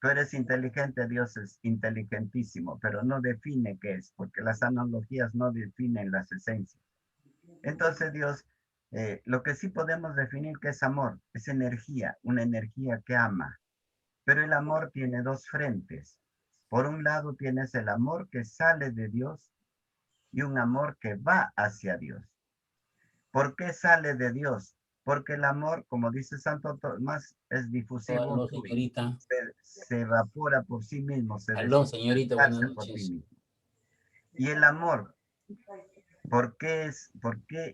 Tú Tú eres inteligente, Dios es inteligentísimo, pero no define qué es, porque las analogías no definen las esencias. Entonces Dios, lo que sí podemos definir que es amor, es energía, una energía que ama. Pero el amor tiene dos frentes. Por un lado tienes el amor que sale de Dios y un amor que va hacia Dios. ¿Por qué sale de Dios? Porque el amor, como dice Santo Tomás, es difusivo, Aló, señorita. se evapora por sí mismo, se Aló, señorita, buenas deshace por sí noches. mismo. Y el amor, ¿por qué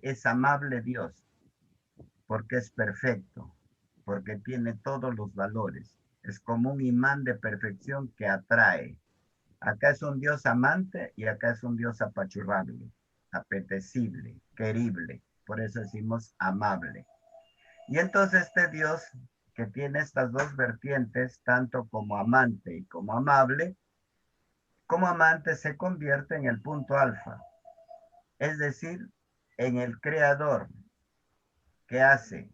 es amable Dios? Porque es perfecto, porque tiene todos los valores. Es como un imán de perfección que atrae. Acá es un Dios amante y acá es un Dios apachurrable, apetecible, querible. Por eso decimos amable. Y entonces este Dios que tiene estas dos vertientes, tanto como amante y como amable, como amante se convierte en el punto alfa, es decir, en el creador que hace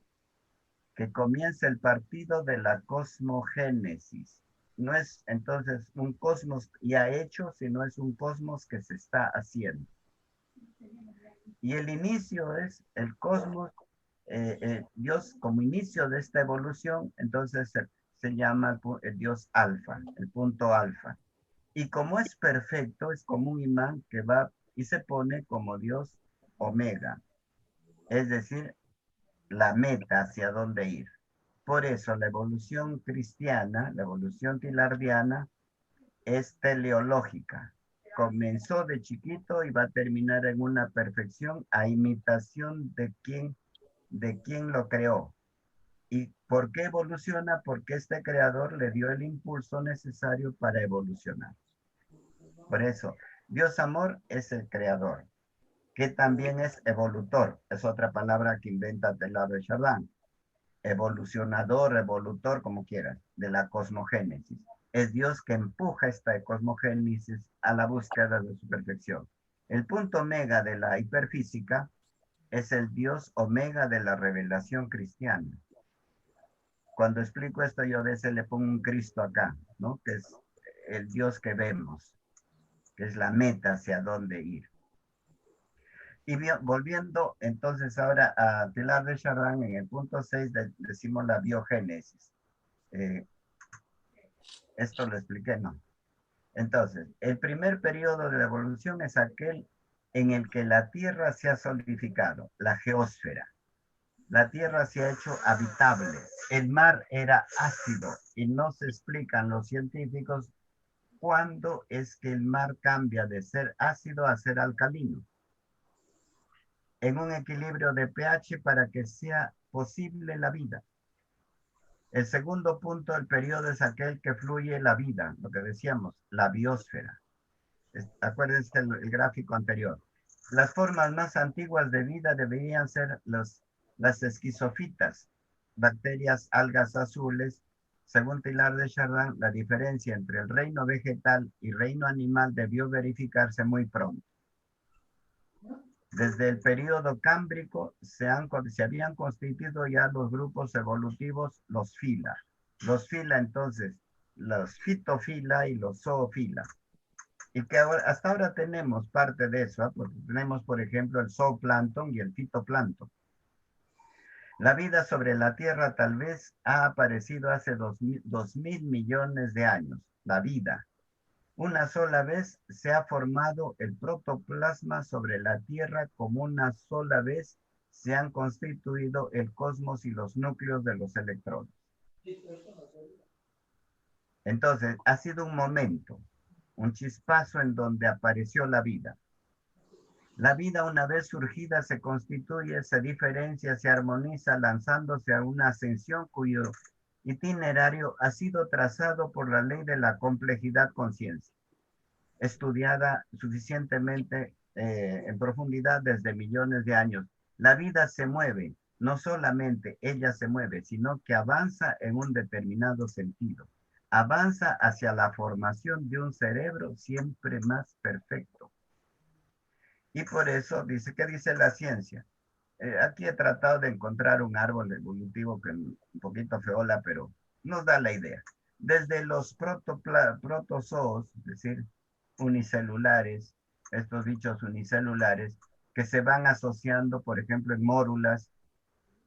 que comience el partido de la cosmogénesis. No es entonces un cosmos ya hecho, sino es un cosmos que se está haciendo. Y el inicio es el cosmos, Dios como inicio de esta evolución, entonces se llama el Dios alfa, el punto alfa. Y como es perfecto, es como un imán que va y se pone como Dios omega, es decir, la meta hacia dónde ir. Por eso la evolución cristiana, la evolución tilardiana, es teleológica. Comenzó de chiquito y va a terminar en una perfección a imitación de quien lo creó. ¿Y por qué evoluciona? Porque este creador le dio el impulso necesario para evolucionar. Por eso, Dios amor es el creador, que también es evolutor. Es otra palabra que inventa Teilhard de Chardin. Evolucionador, evolutor, como quieras, de la cosmogénesis. Es Dios que empuja esta cosmogénesis a la búsqueda de su perfección. El punto omega de la hiperfísica es el Dios omega de la revelación cristiana. Cuando explico esto, yo a veces le pongo un Cristo acá, ¿no? Que es el Dios que vemos, que es la meta hacia dónde ir. Y volviendo entonces ahora a Teilhard de Chardin, en el punto 6 decimos la biogénesis. Esto lo expliqué, ¿no? Entonces, el primer periodo de la evolución es aquel en el que la Tierra se ha solidificado, la geósfera. La Tierra se ha hecho habitable. El mar era ácido y no se explican los científicos cuándo es que el mar cambia de ser ácido a ser alcalino, en un equilibrio de pH para que sea posible la vida. El segundo punto del periodo es aquel que fluye la vida, lo que decíamos, la biosfera. Acuérdense el gráfico anterior. Las formas más antiguas de vida deberían ser las esquizofitas, bacterias, algas azules. Según Teilhard de Chardin, la diferencia entre el reino vegetal y reino animal debió verificarse muy pronto. Desde el periodo cámbrico se habían constituido ya los grupos evolutivos, los fila. Los fila, entonces, los fitofila y los zoofila. Y que hasta ahora tenemos parte de eso, ¿eh? Porque tenemos, por ejemplo, el zooplancton y el fitoplancton. La vida sobre la Tierra tal vez ha aparecido hace 2.000 millones de años. La vida. Una sola vez se ha formado el protoplasma sobre la Tierra, como una sola vez se han constituido el cosmos y los núcleos de los electrones. Entonces, ha sido un momento, un chispazo en donde apareció la vida. La vida, una vez surgida, se constituye, se diferencia, se armoniza, lanzándose a una ascensión cuyo itinerario ha sido trazado por la ley de la complejidad conciencia, estudiada suficientemente en profundidad desde millones de años. La vida se mueve, no solamente ella se mueve, sino que avanza en un determinado sentido. Avanza hacia la formación de un cerebro siempre más perfecto. Y por eso dice, ¿qué dice la ciencia? Aquí he tratado de encontrar un árbol evolutivo que un poquito feola, pero nos da la idea. desde los protozoos, es decir, unicelulares, estos bichos unicelulares, que se van asociando, por ejemplo, en mórulas,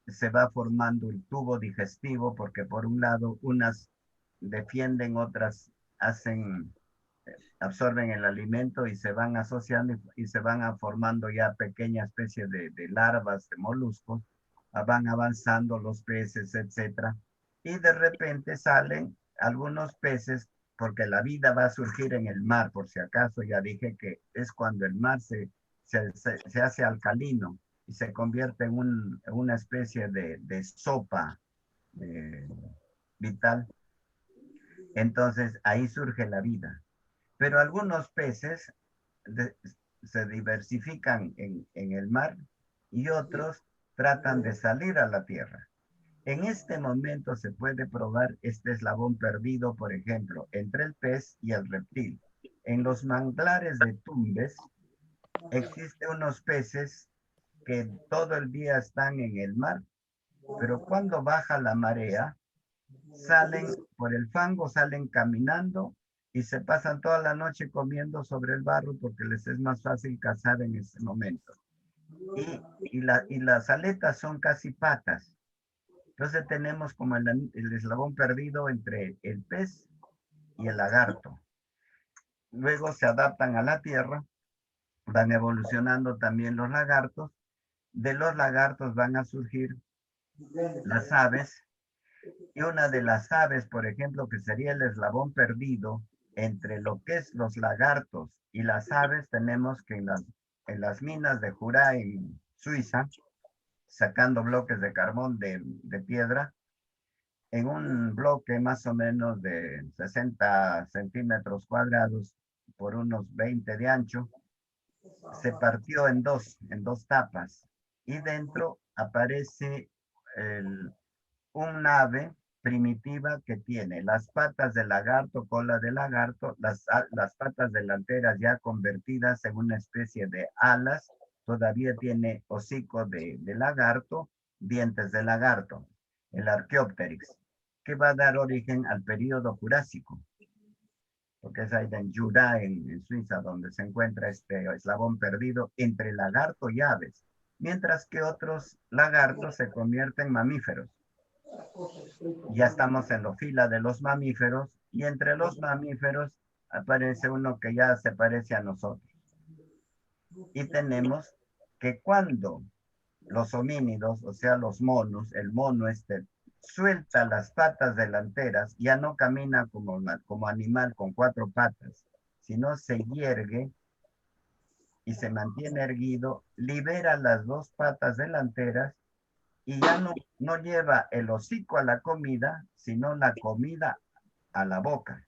se va formando el tubo digestivo, porque por un lado unas defienden, otras hacen, absorben el alimento y se van asociando y se van formando ya pequeñas especies de larvas, de moluscos, van avanzando los peces, etcétera, y de repente salen algunos peces, porque la vida va a surgir en el mar, por si acaso ya dije que es cuando el mar se hace alcalino y se convierte en una especie de sopa vital. Entonces ahí surge la vida. Pero algunos peces se diversifican en el mar y otros tratan de salir a la tierra. En este momento se puede probar este eslabón perdido, por ejemplo, entre el pez y el reptil. En los manglares de Tumbes existen unos peces que todo el día están en el mar, pero cuando baja la marea, salen por el fango, salen caminando y se pasan toda la noche comiendo sobre el barro porque les es más fácil cazar en ese momento. Y las aletas son casi patas. Entonces tenemos como el eslabón perdido entre el pez y el lagarto. Luego se adaptan a la tierra, van evolucionando también los lagartos. De los lagartos van a surgir las aves. Y una de las aves, por ejemplo, que sería el eslabón perdido entre lo que es los lagartos y las aves, tenemos que en las minas de Jura, en Suiza, sacando bloques de carbón de piedra, en un bloque más o menos de 60 centímetros cuadrados por unos 20 de ancho, se partió en dos tapas, y dentro aparece un ave primitiva que tiene las patas de lagarto, cola de lagarto, las patas delanteras ya convertidas en una especie de alas, todavía tiene hocico de lagarto, dientes de lagarto, el Archaeopteryx, que va a dar origen al período Jurásico, porque es ahí en Jura, en Suiza, donde se encuentra este eslabón perdido entre lagarto y aves, mientras que otros lagartos se convierten en mamíferos. Ya estamos en la fila de los mamíferos, y entre los mamíferos aparece uno que ya se parece a nosotros. Y tenemos que cuando los homínidos, o sea, los monos, el mono suelta las patas delanteras, ya no camina como animal con 4 patas, sino se yergue y se mantiene erguido, libera las 2 patas delanteras y ya no lleva el hocico a la comida, sino la comida a la boca.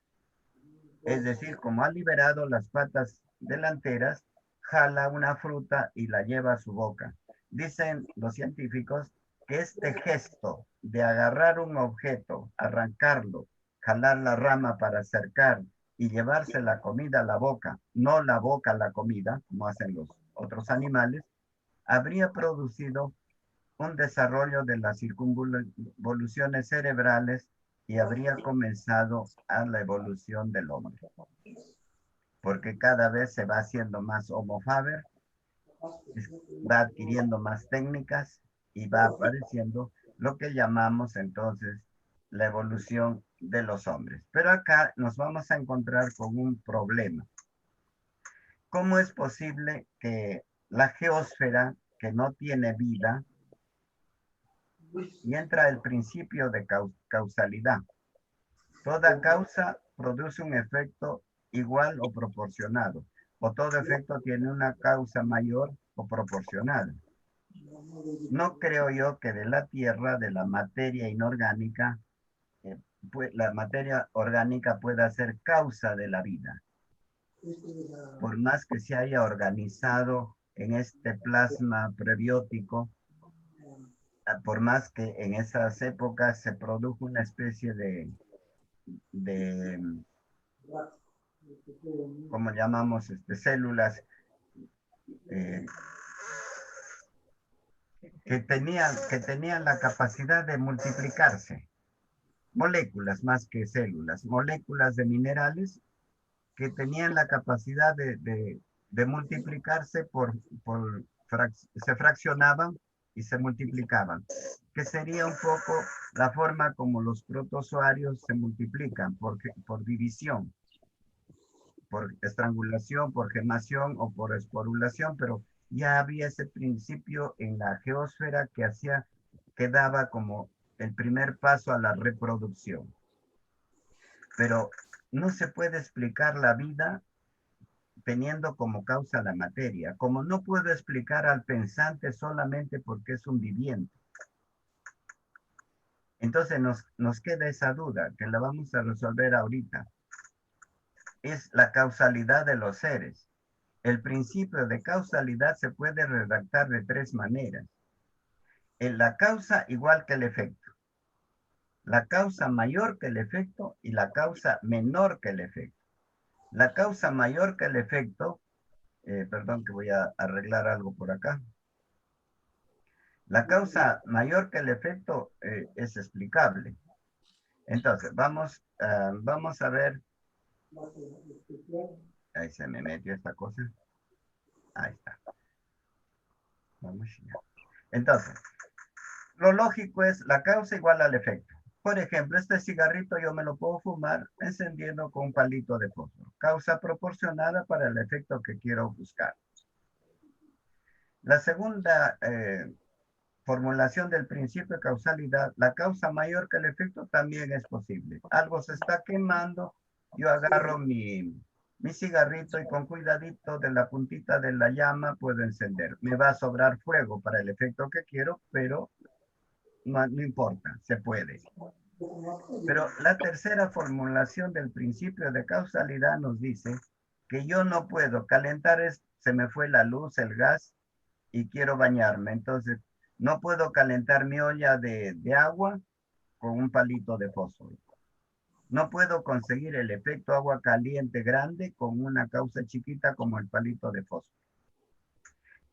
Es decir, como ha liberado las patas delanteras, jala una fruta y la lleva a su boca. Dicen los científicos que este gesto de agarrar un objeto, arrancarlo, jalar la rama para acercar y llevarse la comida a la boca, no la boca a la comida, como hacen los otros animales, habría producido un desarrollo de las circunvoluciones cerebrales y habría comenzado a la evolución del hombre. Porque cada vez se va haciendo más Homo faber, va adquiriendo más técnicas y va apareciendo lo que llamamos entonces la evolución de los hombres. Pero acá nos vamos a encontrar con un problema. ¿Cómo es posible que la geósfera, que no tiene vida, y entra el principio de causalidad? Toda causa produce un efecto igual o proporcionado, o todo efecto tiene una causa mayor o proporcional. No creo yo que de la Tierra, de la materia inorgánica, la materia orgánica pueda ser causa de la vida. Por más que se haya organizado en este plasma prebiótico, por más que en esas épocas se produjo una especie de ¿cómo llamamos? Células que tenían la capacidad de multiplicarse. moléculas más que células, moléculas de minerales que tenían la capacidad de multiplicarse se fraccionaban y se multiplicaban, que sería un poco la forma como los protozoarios se multiplican, por división, por estrangulación, por gemación o por esporulación, pero ya había ese principio en la geósfera que daba como el primer paso a la reproducción. Pero no se puede explicar la vida teniendo como causa la materia, como no puedo explicar al pensante solamente porque es un viviente. Entonces nos queda esa duda, que la vamos a resolver ahorita. Es la causalidad de los seres. El principio de causalidad se puede redactar de tres maneras. En la causa igual que el efecto. La causa mayor que el efecto y la causa menor que el efecto. La causa mayor que el efecto, perdón que voy a arreglar algo por acá. La causa mayor que el efecto es explicable. Entonces, vamos a ver. Ahí se me metió esta cosa. Ahí está. Vamos ya. Entonces, lo lógico es la causa igual al efecto. Por ejemplo, este cigarrito yo me lo puedo fumar encendiendo con un palito de fósforo. Causa proporcionada para el efecto que quiero buscar. La segunda formulación del principio de causalidad, la causa mayor que el efecto también es posible. Algo se está quemando, yo agarro mi cigarrito y con cuidadito de la puntita de la llama puedo encender. Me va a sobrar fuego para el efecto que quiero, pero no importa, se puede. Pero la tercera formulación del principio de causalidad nos dice que yo no puedo calentar, se me fue la luz, el gas, y quiero bañarme. Entonces, no puedo calentar mi olla de agua con un palito de fósforo. No puedo conseguir el efecto agua caliente grande con una causa chiquita como el palito de fósforo.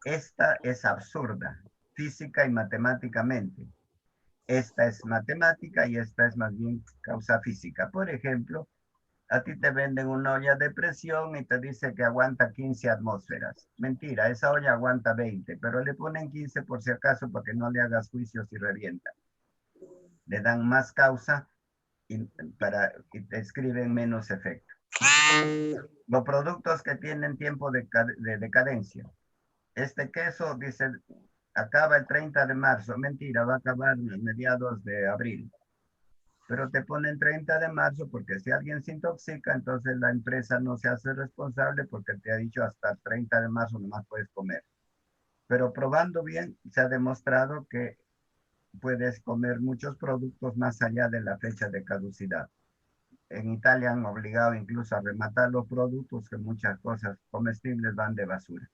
Esta es absurda, física y matemáticamente. Esta es matemática y esta es más bien causa física. Por ejemplo, a ti te venden una olla de presión y te dice que aguanta 15 atmósferas. Mentira, esa olla aguanta 20, pero le ponen 15 por si acaso para que no le hagas juicios y revienta. Le dan más causa y te escriben menos efecto. Los productos que tienen tiempo de decadencia. Este queso dice, acaba el 30 de marzo. Mentira, va a acabar en mediados de abril. Pero te ponen 30 de marzo porque si alguien se intoxica, entonces la empresa no se hace responsable porque te ha dicho hasta el 30 de marzo nomás puedes comer. Pero probando bien, se ha demostrado que puedes comer muchos productos más allá de la fecha de caducidad. En Italia han obligado incluso a rematar los productos, que muchas cosas comestibles van de basura.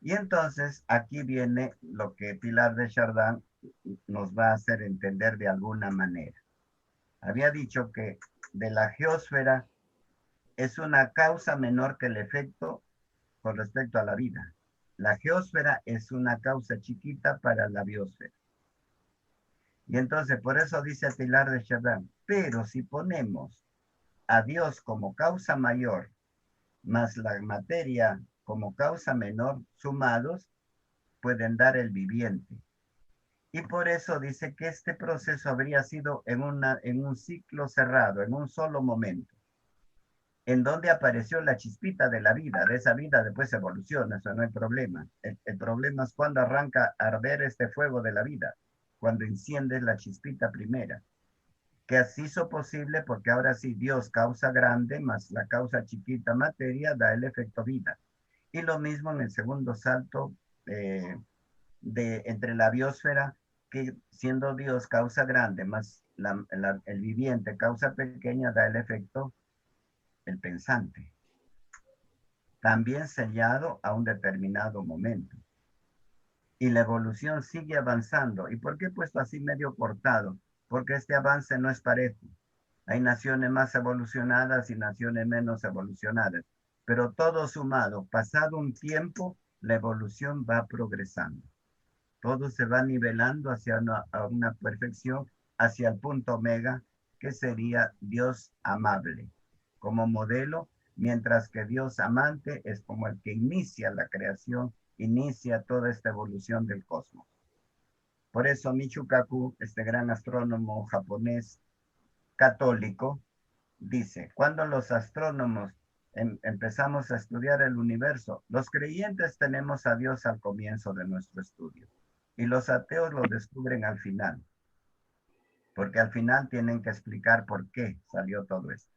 Y entonces aquí viene lo que Pilar de Chardin nos va a hacer entender de alguna manera. Había dicho que de la geósfera es una causa menor que el efecto con respecto a la vida. La geósfera es una causa chiquita para la biosfera. Y entonces por eso dice Pilar de Chardin, pero si ponemos a Dios como causa mayor más la materia como causa menor, sumados, pueden dar el viviente. Y por eso dice que este proceso habría sido en un ciclo cerrado, en un solo momento, en donde apareció la chispita de la vida. De esa vida después evoluciona, eso no hay problema. El problema es cuando arranca a arder este fuego de la vida, cuando enciende la chispita primera, que así hizo posible porque ahora sí Dios causa grande más la causa chiquita materia da el efecto vida. Y lo mismo en el segundo salto entre la biosfera, que siendo Dios causa grande más el viviente causa pequeña da el efecto el pensante. También sellado a un determinado momento. Y la evolución sigue avanzando. ¿Y por qué he puesto así medio cortado? Porque este avance no es parejo. Hay naciones más evolucionadas y naciones menos evolucionadas. Pero todo sumado, pasado un tiempo, la evolución va progresando. Todo se va nivelando hacia una perfección hacia el punto omega, que sería Dios amable, como modelo, mientras que Dios amante es como el que inicia la creación, inicia toda esta evolución del cosmos. Por eso Michio Kaku, este gran astrónomo japonés católico, dice, cuando los astrónomos empezamos a estudiar el universo, los creyentes tenemos a Dios al comienzo de nuestro estudio y los ateos lo descubren al final, porque al final tienen que explicar por qué salió todo esto.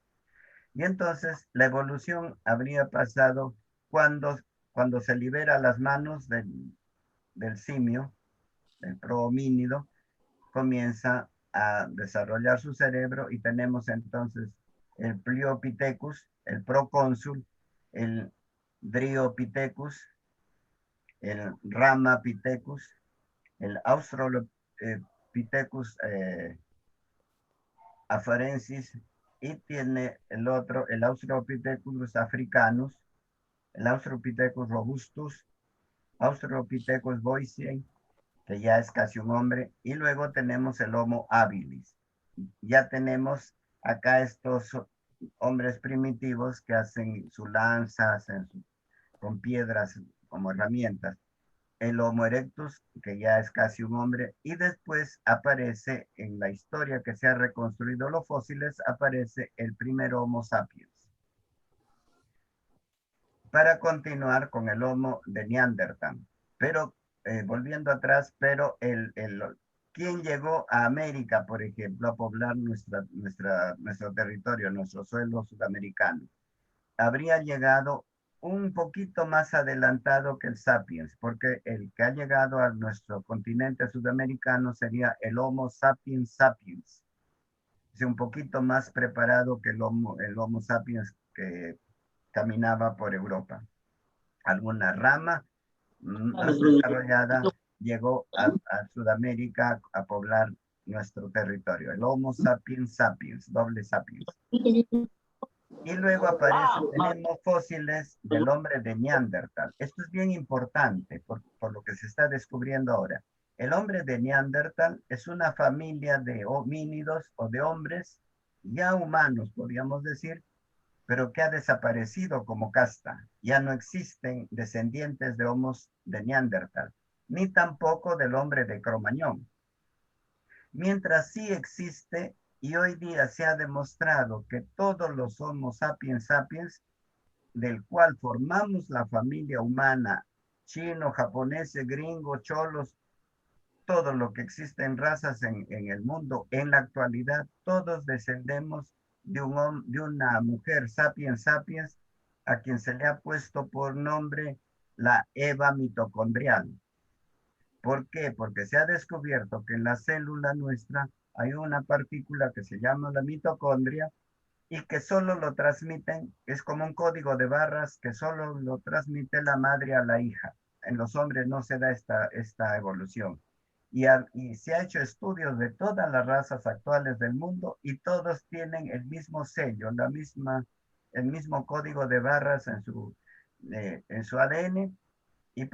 Y entonces la evolución habría pasado cuando se libera las manos del simio, del prohomínido, comienza a desarrollar su cerebro y tenemos entonces el Pliopithecus, el procónsul, el Dryopithecus, el Ramapithecus, el Australopithecus afarensis, y tiene el otro, el Australopithecus africanus, el Australopithecus robustus, Australopithecus boisei, que ya es casi un hombre, y luego tenemos el Homo habilis. Ya tenemos acá estos hombres primitivos que hacen su lanza, con piedras como herramientas. El Homo erectus, que ya es casi un hombre, y después aparece en la historia que se ha reconstruido los fósiles, aparece el primer Homo sapiens. Para continuar con el Homo de Neandertal, pero volviendo atrás, pero ¿quién llegó a América, por ejemplo, a poblar nuestro territorio, nuestro suelo sudamericano? Habría llegado un poquito más adelantado que el Sapiens, porque el que ha llegado a nuestro continente sudamericano sería el Homo sapiens sapiens. Es un poquito más preparado que el Homo sapiens que caminaba por Europa. Alguna rama más desarrollada llegó a Sudamérica a poblar nuestro territorio. El Homo sapiens sapiens, doble sapiens. Y luego tenemos fósiles del hombre de Neandertal. Esto es bien importante por lo que se está descubriendo ahora. El hombre de Neandertal es una familia de homínidos o de hombres ya humanos, podríamos decir, pero que ha desaparecido como casta. Ya no existen descendientes de homos de Neandertal, ni tampoco del hombre de Cromañón. Mientras sí existe, y hoy día se ha demostrado que todos los Homo sapiens sapiens, del cual formamos la familia humana, chino, japonés, gringo, cholos, todo lo que existe en razas en el mundo, en la actualidad, todos descendemos de una mujer sapiens sapiens, a quien se le ha puesto por nombre la Eva mitocondrial. ¿Por qué? Porque se ha descubierto que en la célula nuestra hay una partícula que se llama la mitocondria y que solo lo transmiten, es como un código de barras que solo lo transmite la madre a la hija. En los hombres no se da esta evolución. Y se ha hecho estudios de todas las razas actuales del mundo y todos tienen el mismo sello, el mismo código de barras en su ADN, y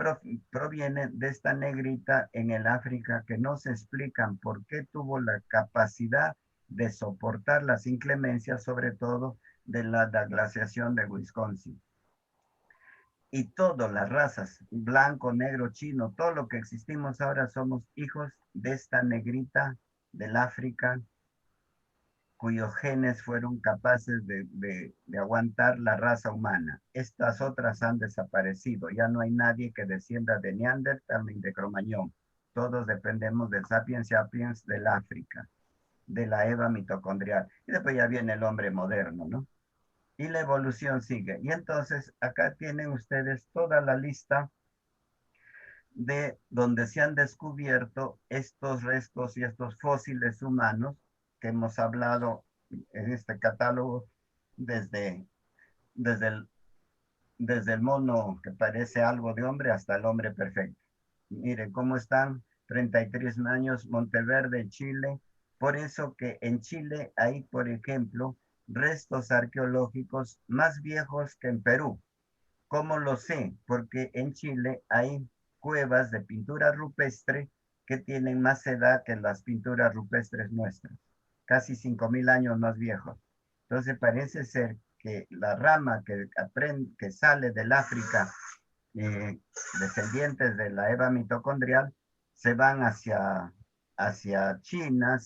proviene de esta negrita en el África que no se explican por qué tuvo la capacidad de soportar las inclemencias, sobre todo de la glaciación de Wisconsin. Y todas las razas, blanco, negro, chino, todo lo que existimos ahora somos hijos de esta negrita del África, cuyos genes fueron capaces de aguantar la raza humana. Estas otras han desaparecido. Ya no hay nadie que descienda de Neandertal ni de Cromañón. Todos dependemos del Sapiens sapiens del África, de la Eva mitocondrial. Y después ya viene el hombre moderno, ¿no? Y la evolución sigue. Y entonces acá tienen ustedes toda la lista de donde se han descubierto estos restos y estos fósiles humanos que hemos hablado en este catálogo desde el mono que parece algo de hombre hasta el hombre perfecto. Miren cómo están, 33 años, Monteverde, Chile. Por eso que en Chile hay, por ejemplo, restos arqueológicos más viejos que en Perú. ¿Cómo lo sé? Porque en Chile hay cuevas de pintura rupestre que tienen más edad que las pinturas rupestres nuestras, casi 5.000 años más viejos. Entonces parece ser que la rama que sale del África, descendientes de la Eva mitocondrial, se van hacia China,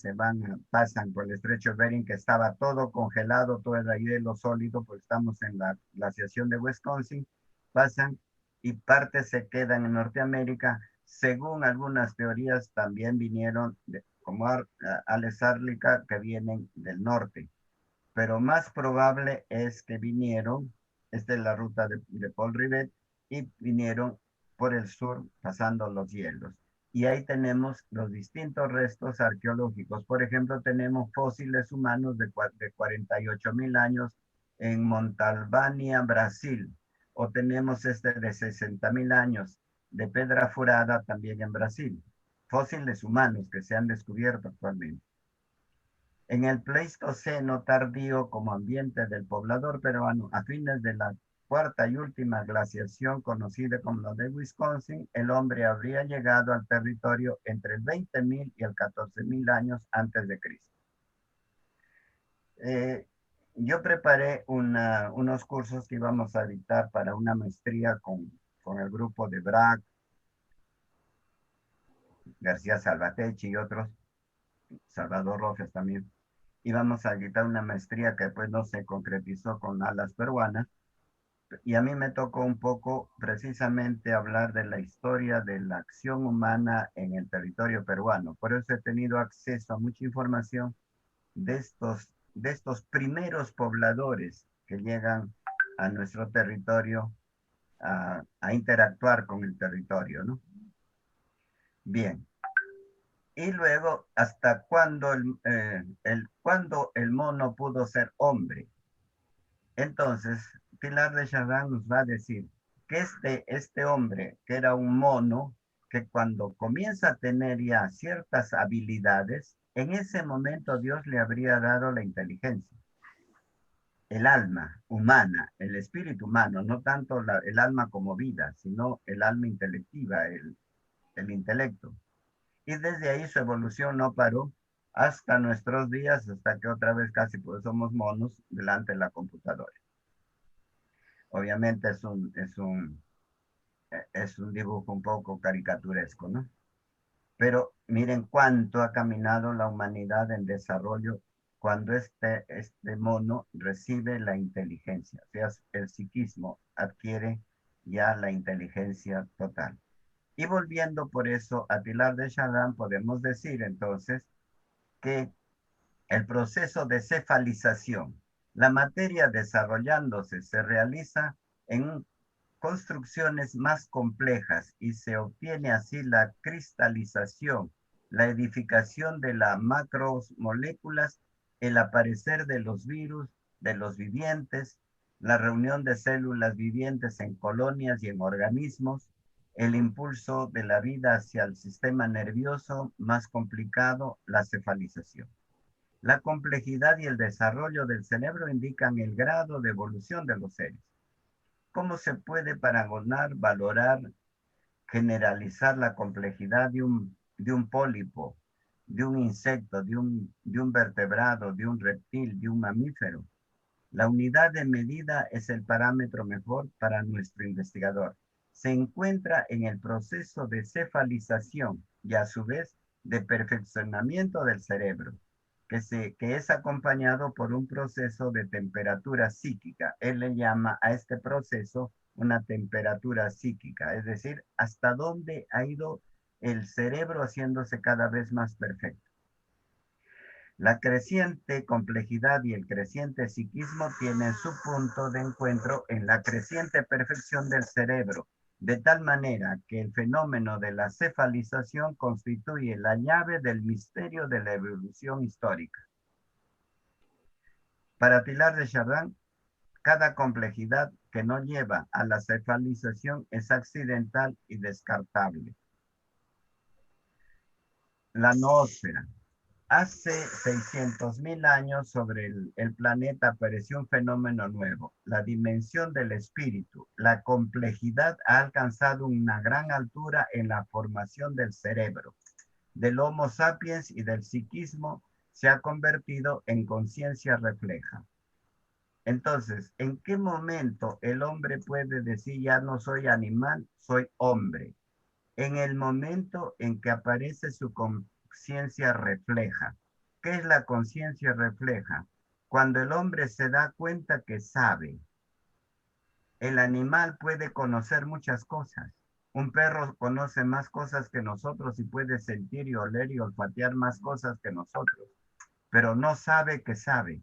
pasan por el estrecho de Bering, que estaba todo congelado, todo era hielo sólido, pues estamos en la glaciación de Wisconsin, pasan y partes se quedan en Norteamérica. Según algunas teorías, también vinieron, como Ales Arlica, que vienen del norte. Pero más probable es que vinieron, esta es la ruta de Paul Rivet, y vinieron por el sur pasando los hielos. Y ahí tenemos los distintos restos arqueológicos. Por ejemplo, tenemos fósiles humanos de 48.000 años en Montalbania, Brasil. O tenemos de 60.000 años de Pedra Furada también en Brasil. Fósiles humanos que se han descubierto actualmente. En el Pleistoceno tardío, como ambiente del poblador peruano, a fines de la cuarta y última glaciación conocida como la de Wisconsin, el hombre habría llegado al territorio entre el 20.000 y el 14.000 años antes de Cristo. Yo preparé unos cursos que íbamos a dictar para una maestría con el grupo de Brac, García Salvatecchi y otros, Salvador Rojas también. Íbamos a dictar una maestría que después no se concretizó con Alas Peruanas, y a mí me tocó un poco precisamente hablar de la historia de la acción humana en el territorio peruano. Por eso he tenido acceso a mucha información de estos primeros pobladores que llegan a nuestro territorio a interactuar con el territorio, ¿no? Bien. Y luego, ¿hasta cuándo cuándo el mono pudo ser hombre? Entonces, Pilar de Chardin nos va a decir que este hombre, que era un mono, que cuando comienza a tener ya ciertas habilidades, en ese momento Dios le habría dado la inteligencia, el alma humana, el espíritu humano, no tanto el alma como vida, sino el alma intelectiva, el intelecto. Y desde ahí su evolución no paró hasta nuestros días, hasta que otra vez casi pues somos monos delante de la computadora. Obviamente es un dibujo un poco caricaturesco, ¿no? Pero miren cuánto ha caminado la humanidad en desarrollo cuando este mono recibe la inteligencia, o sea, el psiquismo adquiere ya la inteligencia total. Y volviendo por eso a Pilar de Chardin, podemos decir entonces que el proceso de cefalización, la materia desarrollándose, se realiza en construcciones más complejas y se obtiene así la cristalización, la edificación de las macromoléculas, el aparecer de los virus, de los vivientes, la reunión de células vivientes en colonias y en organismos, el impulso de la vida hacia el sistema nervioso más complicado, la cefalización. La complejidad y el desarrollo del cerebro indican el grado de evolución de los seres. ¿Cómo se puede paragonar, valorar, generalizar la complejidad de un pólipo, de un insecto, de un vertebrado, de un reptil, de un mamífero? La unidad de medida es el parámetro mejor para nuestro investigador. Se encuentra en el proceso de cefalización y a su vez de perfeccionamiento del cerebro, que es acompañado por un proceso de temperatura psíquica. Él le llama a este proceso una temperatura psíquica, es decir, hasta dónde ha ido el cerebro haciéndose cada vez más perfecto. La creciente complejidad y el creciente psiquismo tienen su punto de encuentro en la creciente perfección del cerebro, de tal manera que el fenómeno de la cefalización constituye la llave del misterio de la evolución histórica. Para Pilar de Chardin, cada complejidad que no lleva a la cefalización es accidental y descartable. La noósfera. Hace 600.000 años sobre el planeta apareció un fenómeno nuevo, la dimensión del espíritu. La complejidad ha alcanzado una gran altura en la formación del cerebro. del Homo sapiens y del psiquismo se ha convertido en conciencia refleja. Entonces, ¿en qué momento el hombre puede decir ya no soy animal, soy hombre? En el momento en que aparece su conciencia refleja. ¿Qué es la conciencia refleja? Cuando el hombre se da cuenta que sabe. El animal puede conocer muchas cosas. Un perro conoce más cosas que nosotros y puede sentir y oler y olfatear más cosas que nosotros, pero no sabe que sabe.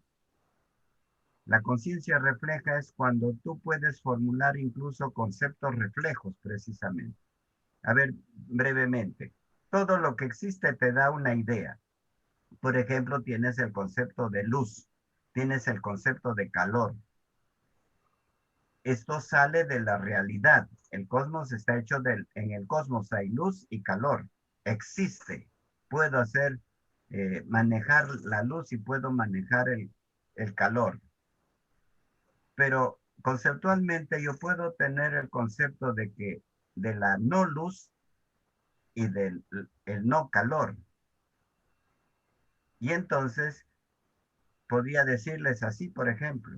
La conciencia refleja es cuando tú puedes formular incluso conceptos reflejos, precisamente. A ver, brevemente. Todo lo que existe te da una idea. Por ejemplo, tienes el concepto de luz, tienes el concepto de calor. Esto sale de la realidad. El cosmos está hecho en el cosmos hay luz y calor. Existe. Puedo manejar la luz y puedo manejar el calor. Pero conceptualmente yo puedo tener el concepto de la no luz y del el no calor. Y entonces podría decirles así, por ejemplo,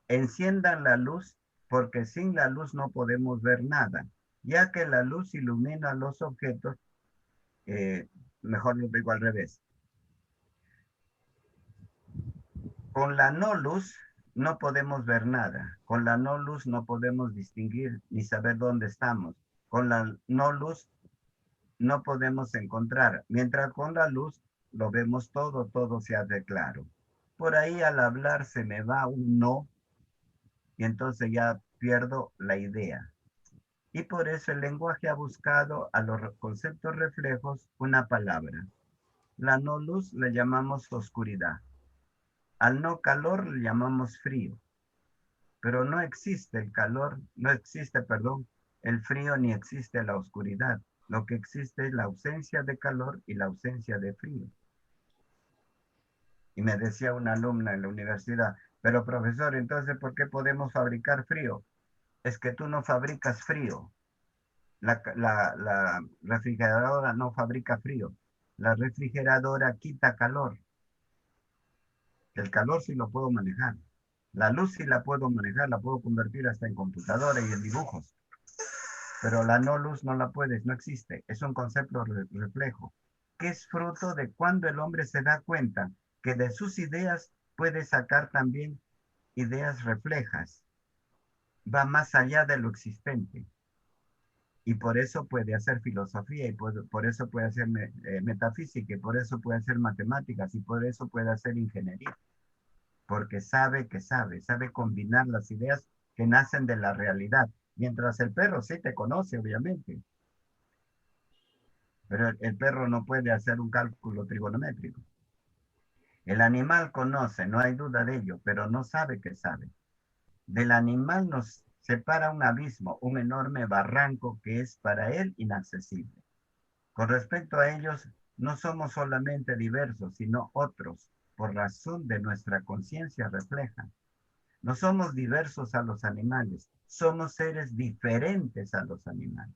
enciendan la luz porque sin la luz no podemos ver nada, ya que la luz ilumina los objetos, mejor lo digo al revés. Con la no luz no podemos ver nada, con la no luz no podemos distinguir ni saber dónde estamos, con la no luz no podemos encontrar, mientras con la luz lo vemos todo, todo se hace claro. Por ahí al hablar se me va un no y entonces ya pierdo la idea. Y por eso el lenguaje ha buscado a los conceptos reflejos una palabra. La no luz le llamamos oscuridad. Al no calor le llamamos frío. Pero no existe el calor, no existe, perdón, el frío ni existe la oscuridad. Lo que existe es la ausencia de calor y la ausencia de frío. Y me decía una alumna en la universidad, pero profesor, entonces, ¿por qué podemos fabricar frío? Es que tú no fabricas frío. La refrigeradora no fabrica frío. La refrigeradora quita calor. El calor sí lo puedo manejar. La luz sí la puedo manejar, la puedo convertir hasta en computadora y en dibujos. Pero la no luz no la puedes, no existe. Es un concepto reflejo, que es fruto de cuando el hombre se da cuenta que de sus ideas puede sacar también ideas reflejas. Va más allá de lo existente. Y por eso puede hacer filosofía, y por eso puede hacer metafísica, y por eso puede hacer matemáticas, y por eso puede hacer ingeniería. Porque sabe que sabe combinar las ideas que nacen de la realidad. Mientras el perro sí te conoce, obviamente. Pero el perro no puede hacer un cálculo trigonométrico. El animal conoce, no hay duda de ello, pero no sabe que sabe. Del animal nos separa un abismo, un enorme barranco que es para él inaccesible. Con respecto a ellos, no somos solamente diversos, sino otros, por razón de nuestra conciencia refleja. No somos diversos a los animales, somos seres diferentes a los animales.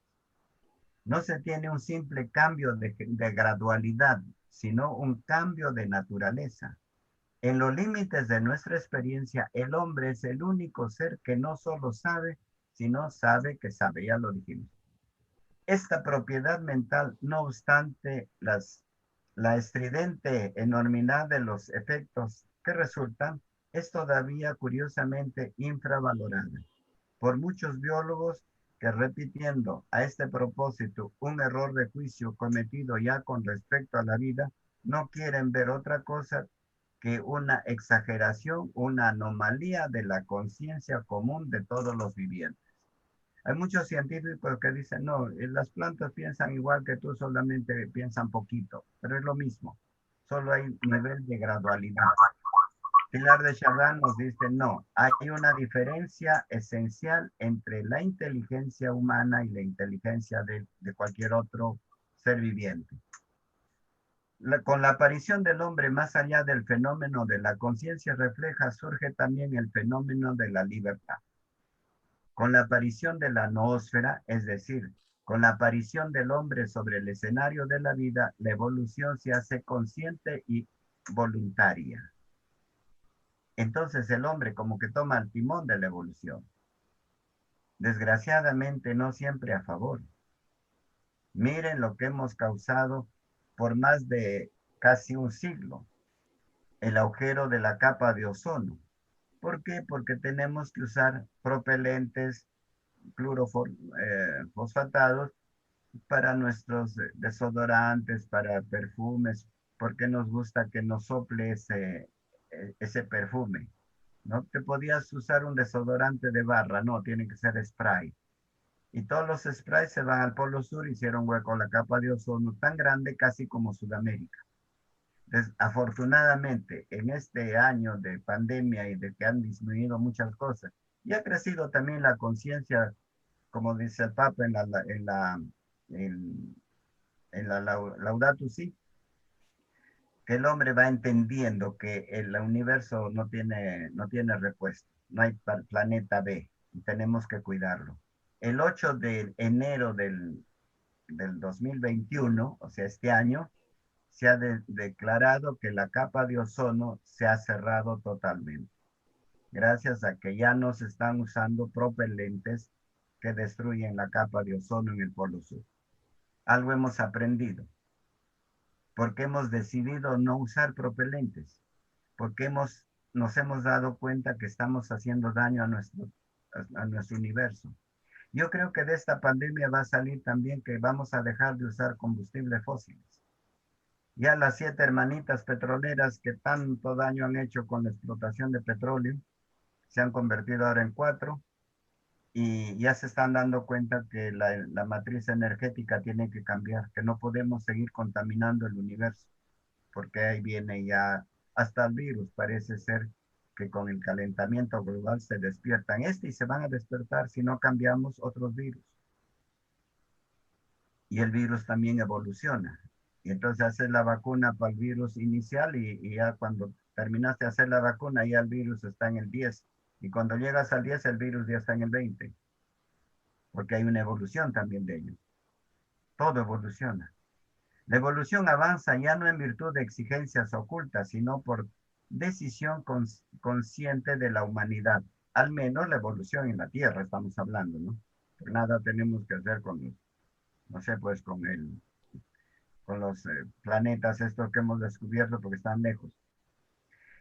No se tiene un simple cambio de gradualidad, sino un cambio de naturaleza. En los límites de nuestra experiencia, el hombre es el único ser que no solo sabe, sino sabe que sabe, ya lo dijimos. Esta propiedad mental, no obstante la estridente enormidad de los efectos que resultan, es todavía curiosamente infravalorada por muchos biólogos que, repitiendo a este propósito un error de juicio cometido ya con respecto a la vida, no quieren ver otra cosa que una exageración, una anomalía de la conciencia común de todos los vivientes. Hay muchos científicos que dicen, no, las plantas piensan igual que tú, solamente piensan poquito, pero es lo mismo, solo hay nivel de gradualidad. Pilar de Chardin nos dice, no, hay una diferencia esencial entre la inteligencia humana y la inteligencia de cualquier otro ser viviente. Con la aparición del hombre más allá del fenómeno de la conciencia refleja, surge también el fenómeno de la libertad. Con la aparición de la noósfera, es decir, Con la aparición del hombre sobre el escenario de la vida, la evolución se hace consciente y voluntaria. Entonces el hombre como que toma el timón de la evolución. Desgraciadamente no siempre a favor. Miren lo que hemos causado por más de casi un siglo. El agujero de la capa de ozono. ¿Por qué? Porque tenemos que usar propelentes fosfatados para nuestros desodorantes, para perfumes, porque nos gusta que nos sople ese perfume. No te podías usar un desodorante de barra, no, tiene que ser spray. Y todos los sprays se van al Polo Sur, hicieron hueco a la capa de ozono tan grande casi como Sudamérica. Afortunadamente, en este año de pandemia y de que han disminuido muchas cosas, y ha crecido también la conciencia, como dice el Papa en la Laudato Si, que el hombre va entendiendo que el universo no tiene respuesta, no hay planeta B, y tenemos que cuidarlo. El 8 de enero del 2021, o sea, este año, se ha declarado que la capa de ozono se ha cerrado totalmente, gracias a que ya no se están usando propelentes que destruyen la capa de ozono en el Polo Sur. Algo hemos aprendido, porque hemos decidido no usar propelentes, porque nos hemos dado cuenta que estamos haciendo daño a nuestro universo. Yo creo que de esta pandemia va a salir también que vamos a dejar de usar combustibles fósiles. Ya las 7 hermanitas petroleras que tanto daño han hecho con la explotación de petróleo se han convertido ahora en 4 y ya se están dando cuenta que la matriz energética tiene que cambiar, que no podemos seguir contaminando el universo, porque ahí viene ya hasta el virus. Parece ser que con el calentamiento global se despiertan y se van a despertar si no cambiamos otros virus. Y el virus también evoluciona. Y entonces haces la vacuna para el virus inicial y ya cuando terminaste de hacer la vacuna, ya el virus está en el 10. Y cuando llegas al 10, el virus ya está en el 20. Porque hay una evolución también de ellos. Todo evoluciona. La evolución avanza ya no en virtud de exigencias ocultas, sino por decisión consciente de la humanidad. Al menos la evolución en la Tierra estamos hablando, ¿no? Pero nada tenemos que hacer con, no sé, pues con los planetas estos que hemos descubierto porque están lejos.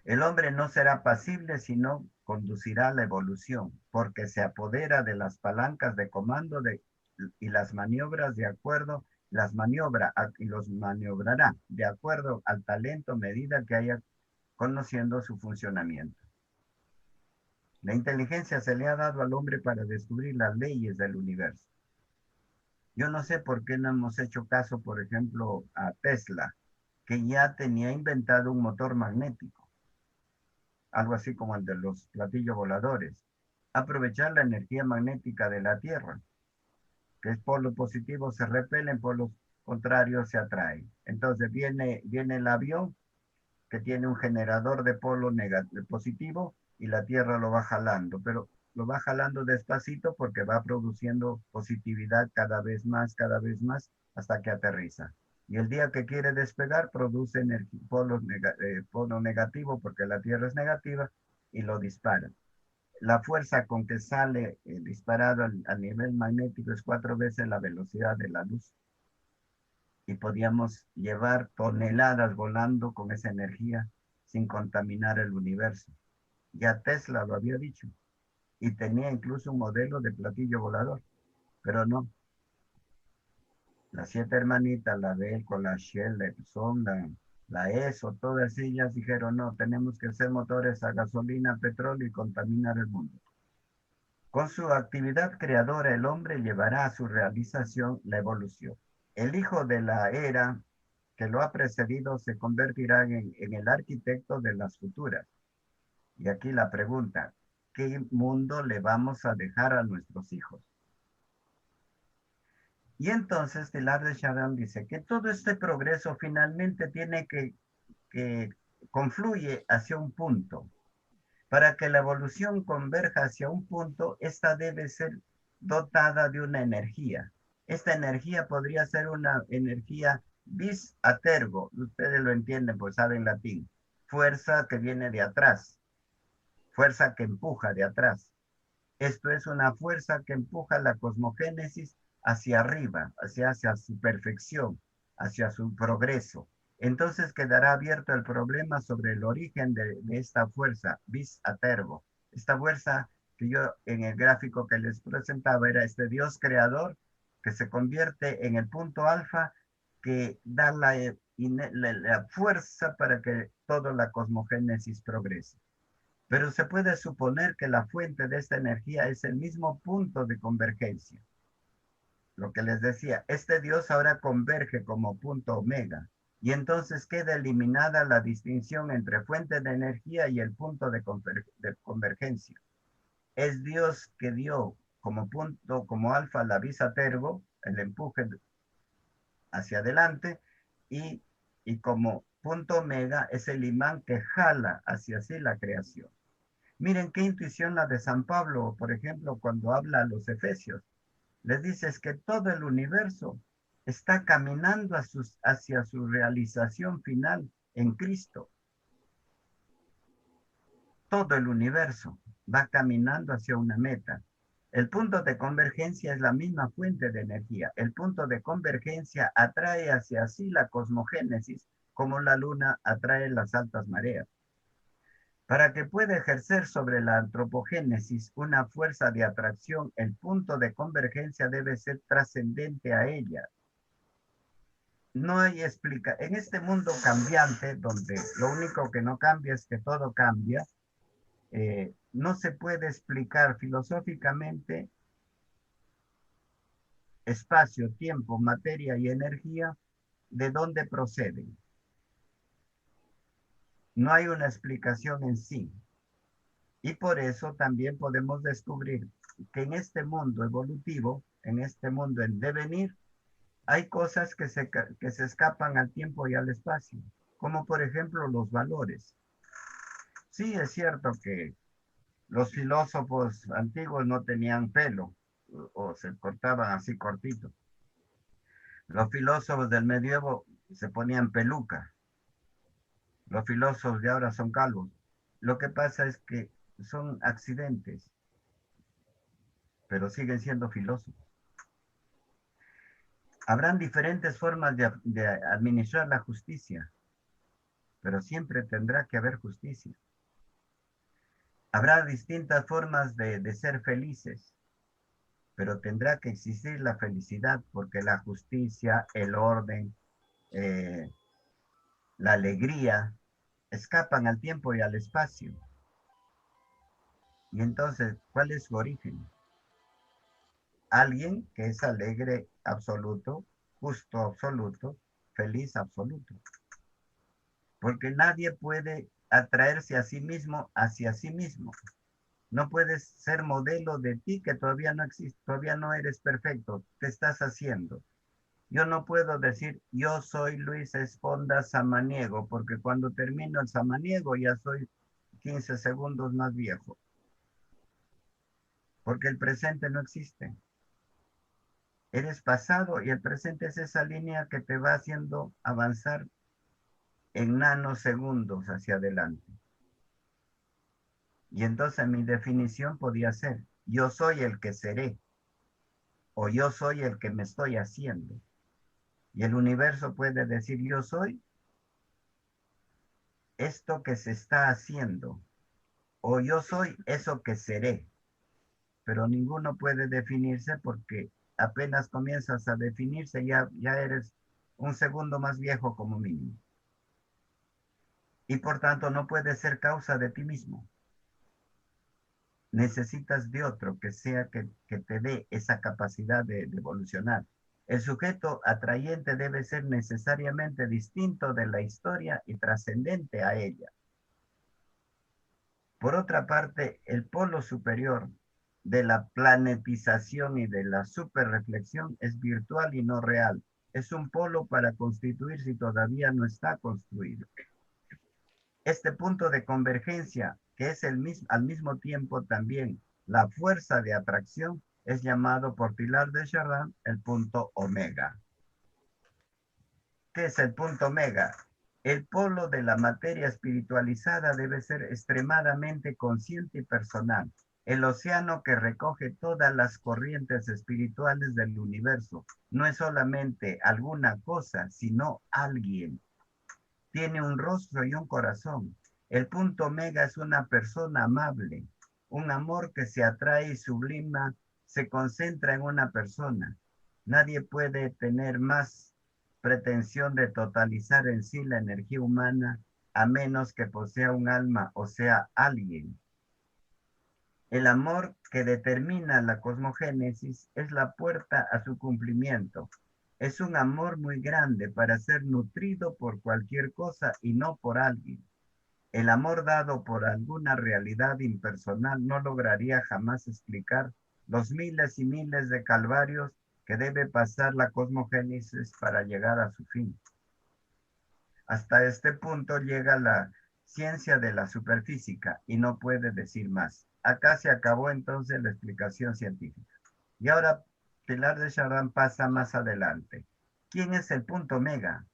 El hombre no será pasible, sino conducirá la evolución, porque se apodera de las palancas de comando y las maniobras de acuerdo, y los maniobrará de acuerdo al talento medida que haya conociendo su funcionamiento. La inteligencia se le ha dado al hombre para descubrir las leyes del universo. Yo no sé por qué no hemos hecho caso, por ejemplo, a Tesla, que ya tenía inventado un motor magnético, algo así como el de los platillos voladores. Aprovechar la energía magnética de la Tierra, que es polo positivo se repelen, polos contrarios se atraen. Entonces viene el avión que tiene un generador de polo positivo y la Tierra lo va jalando, pero lo va jalando despacito porque va produciendo positividad cada vez más, hasta que aterriza. Y el día que quiere despegar, produce polo negativo porque la Tierra es negativa y lo dispara. La fuerza con que sale disparado a nivel magnético es 4 veces la velocidad de la luz. Y podíamos llevar toneladas volando con esa energía sin contaminar el universo. Ya Tesla lo había dicho. Y tenía incluso un modelo de platillo volador. Pero no. Las 7 hermanitas, la Belco, la Shell, la Epson, la ESO, todas ellas dijeron, no, tenemos que hacer motores a gasolina, petróleo y contaminar el mundo. Con su actividad creadora, el hombre llevará a su realización la evolución. El hijo de la era que lo ha precedido se convertirá en el arquitecto de las futuras. Y aquí la pregunta, ¿qué mundo le vamos a dejar a nuestros hijos? Y entonces Teilhard de Chardin dice que todo este progreso finalmente tiene que confluye hacia un punto. Para que la evolución converja hacia un punto, esta debe ser dotada de una energía. Esta energía podría ser una energía vis a tergo. Ustedes lo entienden, pues saben latín. Fuerza que viene de atrás. Fuerza que empuja de atrás. Esto es una fuerza que empuja la cosmogénesis hacia arriba, hacia su perfección, hacia su progreso. Entonces quedará abierto el problema sobre el origen de esta fuerza, vis a tergo. Esta fuerza que yo en el gráfico que les presentaba era este Dios creador que se convierte en el punto alfa que da la fuerza para que toda la cosmogénesis progrese. Pero se puede suponer que la fuente de esta energía es el mismo punto de convergencia. Lo que les decía, este Dios ahora converge como punto omega, y entonces queda eliminada la distinción entre fuente de energía y el punto de convergencia. Es Dios que dio como punto, como alfa, la vis a tergo, el empuje hacia adelante, y como punto omega es el imán que jala hacia sí la creación. Miren qué intuición la de San Pablo, por ejemplo, cuando habla a los efesios. Les dice que todo el universo está caminando hacia su realización final en Cristo. Todo el universo va caminando hacia una meta. El punto de convergencia es la misma fuente de energía. El punto de convergencia atrae hacia sí la cosmogénesis, como la luna atrae las altas mareas. Para que pueda ejercer sobre la antropogénesis una fuerza de atracción, el punto de convergencia debe ser trascendente a ella. No hay en este mundo cambiante, donde lo único que no cambia es que todo cambia, no se puede explicar filosóficamente espacio, tiempo, materia y energía de dónde proceden. No hay una explicación en sí. Y por eso también podemos descubrir que en este mundo evolutivo, en este mundo en devenir, hay cosas que se escapan al tiempo y al espacio, como por ejemplo los valores. Sí, es cierto que los filósofos antiguos no tenían pelo o se cortaban así cortito. Los filósofos del medievo se ponían peluca. Los filósofos de ahora son calvos. Lo que pasa es que son accidentes, pero siguen siendo filósofos. Habrán diferentes formas de administrar la justicia, pero siempre tendrá que haber justicia. Habrá distintas formas de ser felices, pero tendrá que existir la felicidad, porque la justicia, el orden, la alegría, escapan al tiempo y al espacio. Y entonces, ¿cuál es su origen? Alguien que es alegre absoluto, justo absoluto, feliz absoluto. Porque nadie puede atraerse a sí mismo hacia sí mismo. No puedes ser modelo de ti que todavía no existe, todavía no eres perfecto, te estás haciendo. Yo no puedo decir, yo soy Luis Esponda Samaniego, porque cuando termino el samaniego ya soy 15 segundos más viejo. Porque el presente no existe. Eres pasado y el presente es esa línea que te va haciendo avanzar en nanosegundos hacia adelante. Y entonces mi definición podía ser, yo soy el que seré, o yo soy el que me estoy haciendo. Y el universo puede decir, yo soy esto que se está haciendo, o yo soy eso que seré. Pero ninguno puede definirse porque apenas comienzas a definirse, ya eres un segundo más viejo como mínimo. Y por tanto no puedes ser causa de ti mismo. Necesitas de otro que sea que te dé esa capacidad de evolucionar. El sujeto atrayente debe ser necesariamente distinto de la historia y trascendente a ella. Por otra parte, el polo superior de la planetización y de la superreflexión es virtual y no real. Es un polo para constituir si todavía no está construido. Este punto de convergencia, que es al mismo tiempo también la fuerza de atracción, es llamado por Pilar de Chardin el punto omega. ¿Qué es el punto omega? El polo de la materia espiritualizada debe ser extremadamente consciente y personal. El océano que recoge todas las corrientes espirituales del universo no es solamente alguna cosa, sino alguien. Tiene un rostro y un corazón. El punto omega es una persona amable, un amor que se atrae y sublima, se concentra en una persona. Nadie puede tener más pretensión de totalizar en sí la energía humana a menos que posea un alma, o sea, alguien. El amor que determina la cosmogénesis es la puerta a su cumplimiento. Es un amor muy grande para ser nutrido por cualquier cosa y no por alguien. El amor dado por alguna realidad impersonal no lograría jamás explicar los miles y miles de calvarios que debe pasar la cosmogénesis para llegar a su fin. Hasta este punto llega la ciencia de la superfísica y no puede decir más. Acá se acabó entonces la explicación científica. Y ahora Pilar de Chardin pasa más adelante. ¿Quién es el punto omega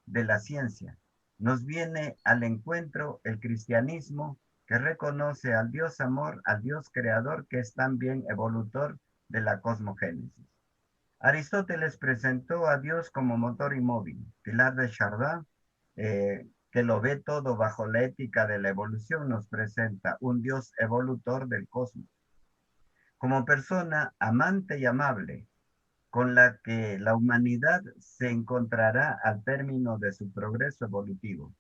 de la ciencia? Nos viene al encuentro el cristianismo, que reconoce al Dios amor, al Dios creador, que es también evolutor de la cosmogénesis. Aristóteles presentó a Dios como motor inmóvil. Pilar de Chardin, que lo ve todo bajo la ética de la evolución, nos presenta un Dios evolutor del cosmos. Como persona amante y amable, con la que la humanidad se encontrará al término de su progreso evolutivo.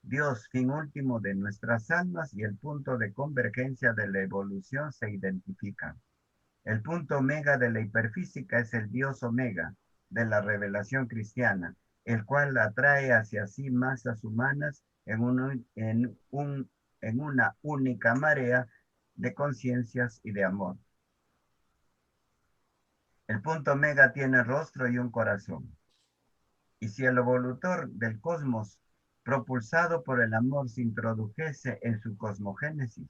Dios, fin último de nuestras almas y el punto de convergencia de la evolución se identifican. El punto omega de la hiperfísica es el Dios omega de la revelación cristiana, el cual atrae hacia sí masas humanas en una única marea de conciencias y de amor. El punto omega tiene rostro y un corazón. Y si el evolutor del cosmos, propulsado por el amor, se introdujese en su cosmogénesis,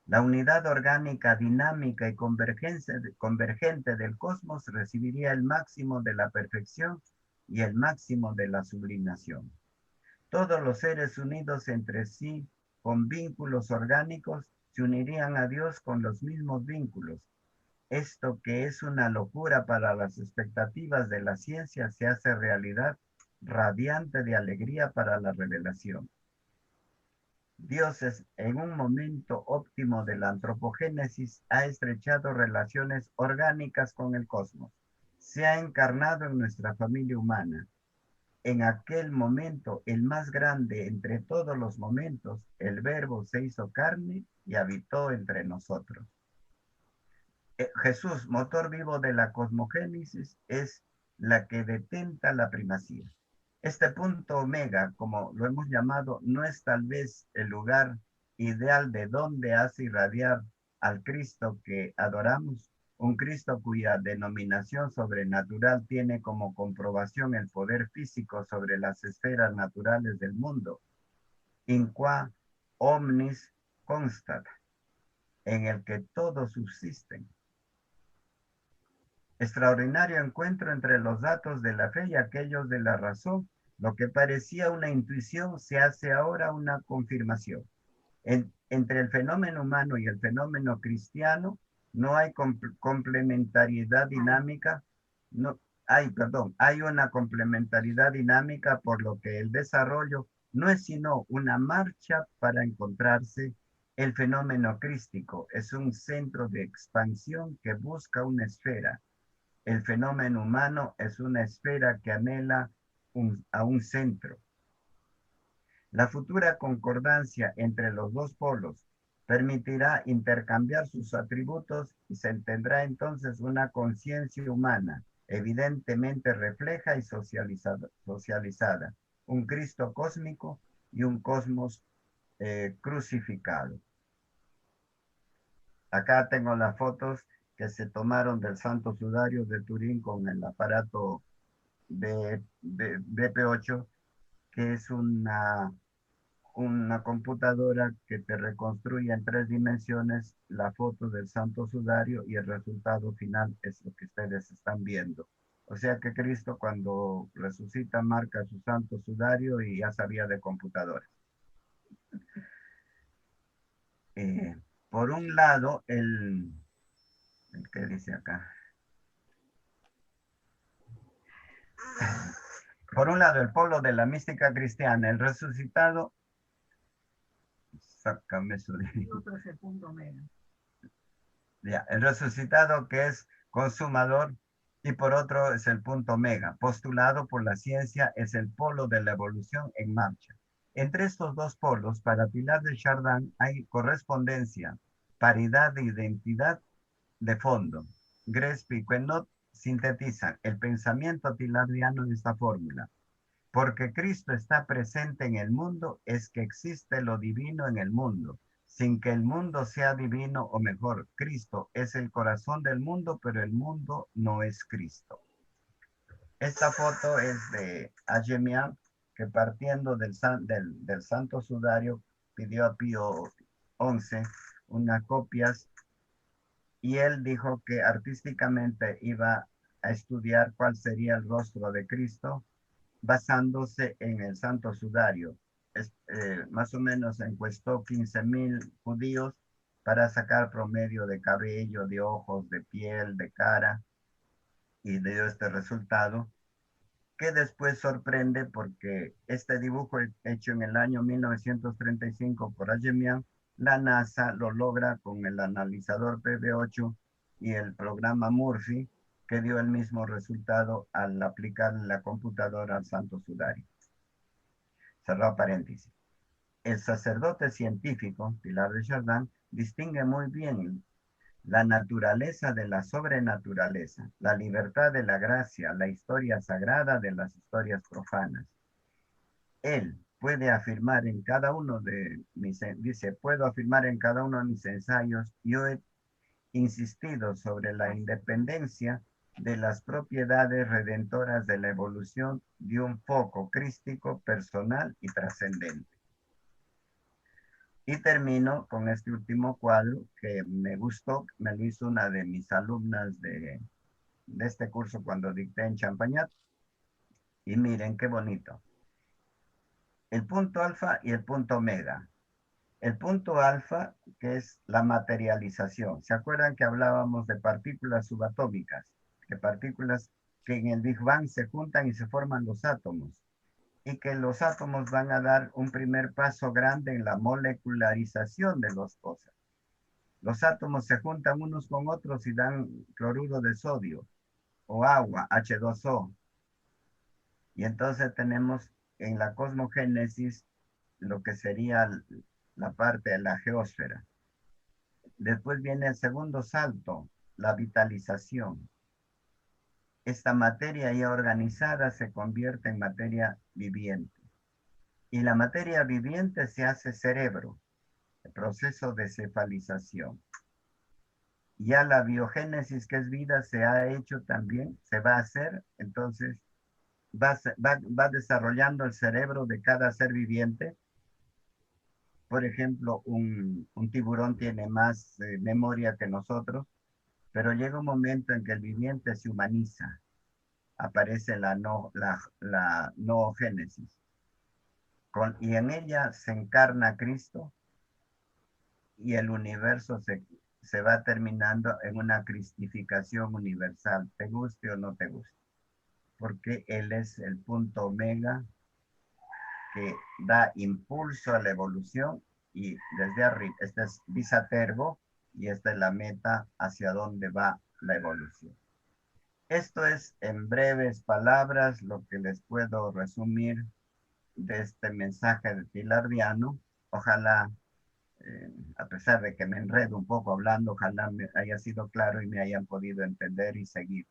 la unidad orgánica, dinámica y convergente del cosmos recibiría el máximo de la perfección y el máximo de la sublimación. Todos los seres unidos entre sí con vínculos orgánicos se unirían a Dios con los mismos vínculos. Esto, que es una locura para las expectativas de la ciencia, se hace realidad radiante de alegría para la revelación. Dios, en un momento óptimo de la antropogénesis, ha estrechado relaciones orgánicas con el cosmos. Se ha encarnado en nuestra familia humana. En aquel momento, el más grande entre todos los momentos, el Verbo se hizo carne y habitó entre nosotros. Jesús, motor vivo de la cosmogénesis, es la que detenta la primacía. Este punto omega, como lo hemos llamado, no es tal vez el lugar ideal de donde hace irradiar al Cristo que adoramos, un Cristo cuya denominación sobrenatural tiene como comprobación el poder físico sobre las esferas naturales del mundo, in qua omnis constat, en el que todos subsisten. Extraordinario encuentro entre los datos de la fe y aquellos de la razón. Lo que parecía una intuición se hace ahora una confirmación. Entre el fenómeno humano y el fenómeno cristiano no hay complementariedad dinámica, hay una complementariedad dinámica, por lo que el desarrollo no es sino una marcha para encontrarse. El fenómeno crístico es un centro de expansión que busca una esfera. El fenómeno humano es una esfera que anhela a un centro. La futura concordancia entre los dos polos permitirá intercambiar sus atributos y se tendrá entonces una conciencia humana, evidentemente refleja y socializada, un Cristo cósmico y un cosmos crucificado. Acá tengo las fotos que se tomaron del Santo Sudario de Turín con el aparato BP8, que es una una computadora que te reconstruye en 3 dimensiones la foto del Santo Sudario y el resultado final es lo que ustedes están viendo. O sea que Cristo cuando resucita marca su Santo Sudario y ya sabía de computadores. Por un lado, el que dice acá. Por un lado, el polo de la mística cristiana, el resucitado. Sácame eso de ahí. Otro es el punto medio. Ya, el resucitado que es consumador y por otro es el punto mega, postulado por la ciencia, es el polo de la evolución en marcha. Entre estos dos polos, para Pilar de Chardin hay correspondencia, paridad de identidad de fondo. Grespi y Quenot sintetizan el pensamiento tilardiano en esta fórmula. Porque Cristo está presente en el mundo, es que existe lo divino en el mundo, sin que el mundo sea divino, o mejor, Cristo es el corazón del mundo, pero el mundo no es Cristo. Esta foto es de Ajemian, que partiendo del Santo Sudario pidió a Pío XI unas copias y él dijo que artísticamente iba a estudiar cuál sería el rostro de Cristo basándose en el Santo Sudario. Más o menos encuestó 15,000 judíos para sacar promedio de cabello, de ojos, de piel, de cara, y dio este resultado, que después sorprende porque este dibujo hecho en el año 1935 por Ajemian, la NASA lo logra con el analizador PB8 y el programa Murphy, que dio el mismo resultado al aplicar la computadora al Santo Sudario. Cerrado paréntesis. El sacerdote científico, Pilar de Chardin, distingue muy bien la naturaleza de la sobrenaturaleza, la libertad de la gracia, la historia sagrada de las historias profanas. Él puede afirmar en cada uno de mis, dice, puedo afirmar en cada uno de mis ensayos, yo he insistido sobre la independencia de las propiedades redentoras de la evolución de un foco crístico, personal y trascendente. Y termino con este último cuadro que me gustó, me lo hizo una de mis alumnas de este curso cuando dicté en Champañat. Y miren qué bonito. El punto alfa y el punto omega. El punto alfa, que es la materialización. ¿Se acuerdan que hablábamos de partículas subatómicas? De partículas que en el Big Bang se juntan y se forman los átomos. Y que los átomos van a dar un primer paso grande en la molecularización de las cosas. Los átomos se juntan unos con otros y dan cloruro de sodio o agua, H2O. Y entonces tenemos en la cosmogénesis lo que sería la parte de la geósfera. Después viene el segundo salto, la vitalización. Esta materia ya organizada se convierte en materia viviente. Y la materia viviente se hace cerebro, el proceso de cefalización. Ya la biogénesis, que es vida, se ha hecho también, se va a hacer, entonces va desarrollando el cerebro de cada ser viviente. Por ejemplo, un tiburón tiene más memoria que nosotros, pero llega un momento en que el viviente se humaniza, aparece la noogénesis, y en ella se encarna Cristo y el universo se va terminando en una cristificación universal, te guste o no te guste, porque Él es el punto omega que da impulso a la evolución y desde arriba, este es Bisaterbo y esta es la meta hacia donde va la evolución. Esto es en breves palabras lo que les puedo resumir de este mensaje de Tilardiano. Ojalá, a pesar de que me enredo un poco hablando, ojalá me haya sido claro y me hayan podido entender y seguir.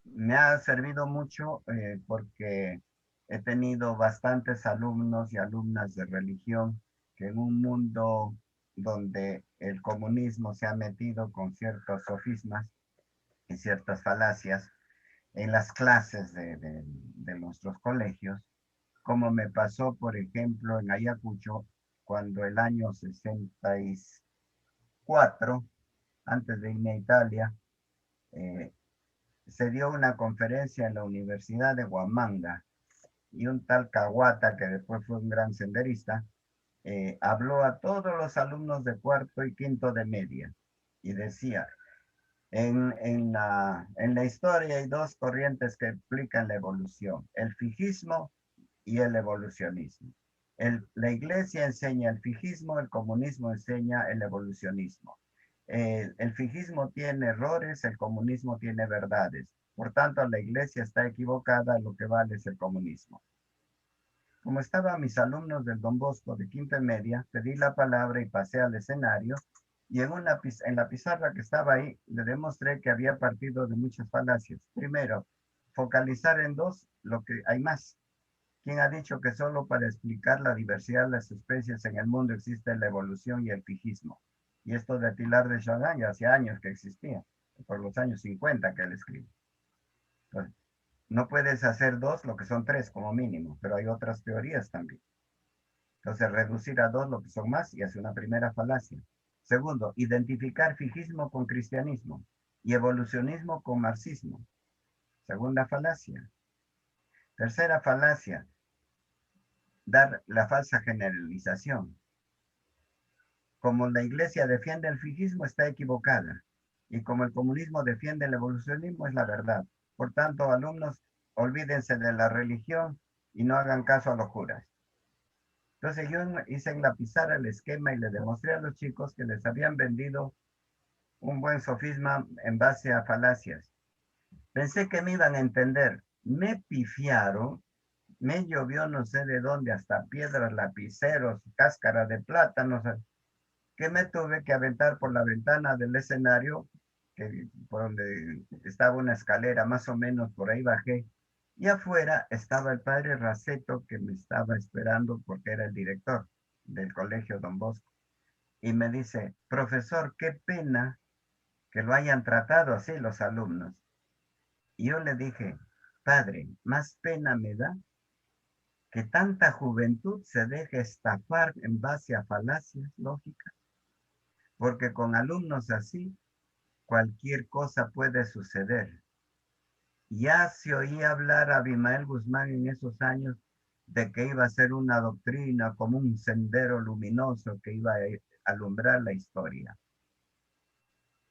Me ha servido mucho porque he tenido bastantes alumnos y alumnas de religión que en un mundo donde el comunismo se ha metido con ciertos sofismas y ciertas falacias en las clases de nuestros colegios, como me pasó, por ejemplo, en Ayacucho, cuando el año 64, antes de irme a Italia, eh, se dio una conferencia en la Universidad de Huamanga y un tal Caguata, que después fue un gran senderista, habló a todos los alumnos de cuarto y quinto de media y decía, en la historia hay dos corrientes que explican la evolución, el fijismo y el evolucionismo. La iglesia enseña el fijismo, el comunismo enseña el evolucionismo. El fijismo tiene errores, el comunismo tiene verdades. Por tanto, la iglesia está equivocada, lo que vale es el comunismo. Como estaban mis alumnos del Don Bosco de quinta y media, pedí la palabra y pasé al escenario, y en la pizarra que estaba ahí, le demostré que había partido de muchas falacias. Primero, focalizar en dos lo que hay más. ¿Quién ha dicho que solo para explicar la diversidad de las especies en el mundo existe la evolución y el fijismo? Y esto de Teilhard de Chardin ya hace años que existía, por los años 50 que él escribe. Entonces, no puedes hacer dos lo que son tres como mínimo, pero hay otras teorías también. Entonces, reducir a dos lo que son más y hace una primera falacia. Segundo, identificar fijismo con cristianismo y evolucionismo con marxismo. Segunda falacia. Tercera falacia, dar la falsa generalización. Como la iglesia defiende el fijismo, está equivocada. Y como el comunismo defiende el evolucionismo, es la verdad. Por tanto, alumnos, olvídense de la religión y no hagan caso a los curas. Entonces yo hice en la pizarra el esquema y le demostré a los chicos que les habían vendido un buen sofisma en base a falacias. Pensé que me iban a entender. Me pifiaron, me llovió no sé de dónde, hasta piedras, lapiceros, cáscara de plátanos, que me tuve que aventar por la ventana del escenario, por donde estaba una escalera, más o menos por ahí bajé, y afuera estaba el padre Raceto, que me estaba esperando porque era el director del colegio Don Bosco, y me dice, profesor, qué pena que lo hayan tratado así los alumnos. Y yo le dije, padre, más pena me da que tanta juventud se deje estafar en base a falacias lógicas, porque con alumnos así, cualquier cosa puede suceder. Ya se oía hablar a Abimael Guzmán en esos años de que iba a ser una doctrina como un sendero luminoso que iba a alumbrar la historia.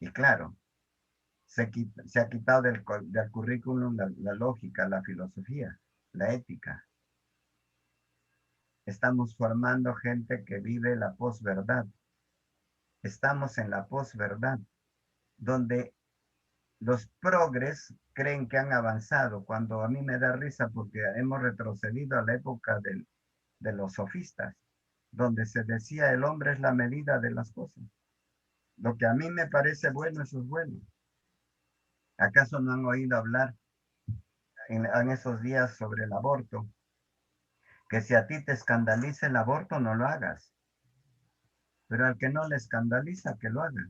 Y claro, se ha quitado del currículum la lógica, la filosofía, la ética. Estamos formando gente que vive la posverdad. Estamos en la posverdad, donde los progres creen que han avanzado, cuando a mí me da risa porque hemos retrocedido a la época de los sofistas, donde se decía el hombre es la medida de las cosas. Lo que a mí me parece bueno, eso es bueno. ¿Acaso no han oído hablar en esos días sobre el aborto? Que si a ti te escandaliza el aborto, no lo hagas. Pero al que no le escandaliza, que lo haga.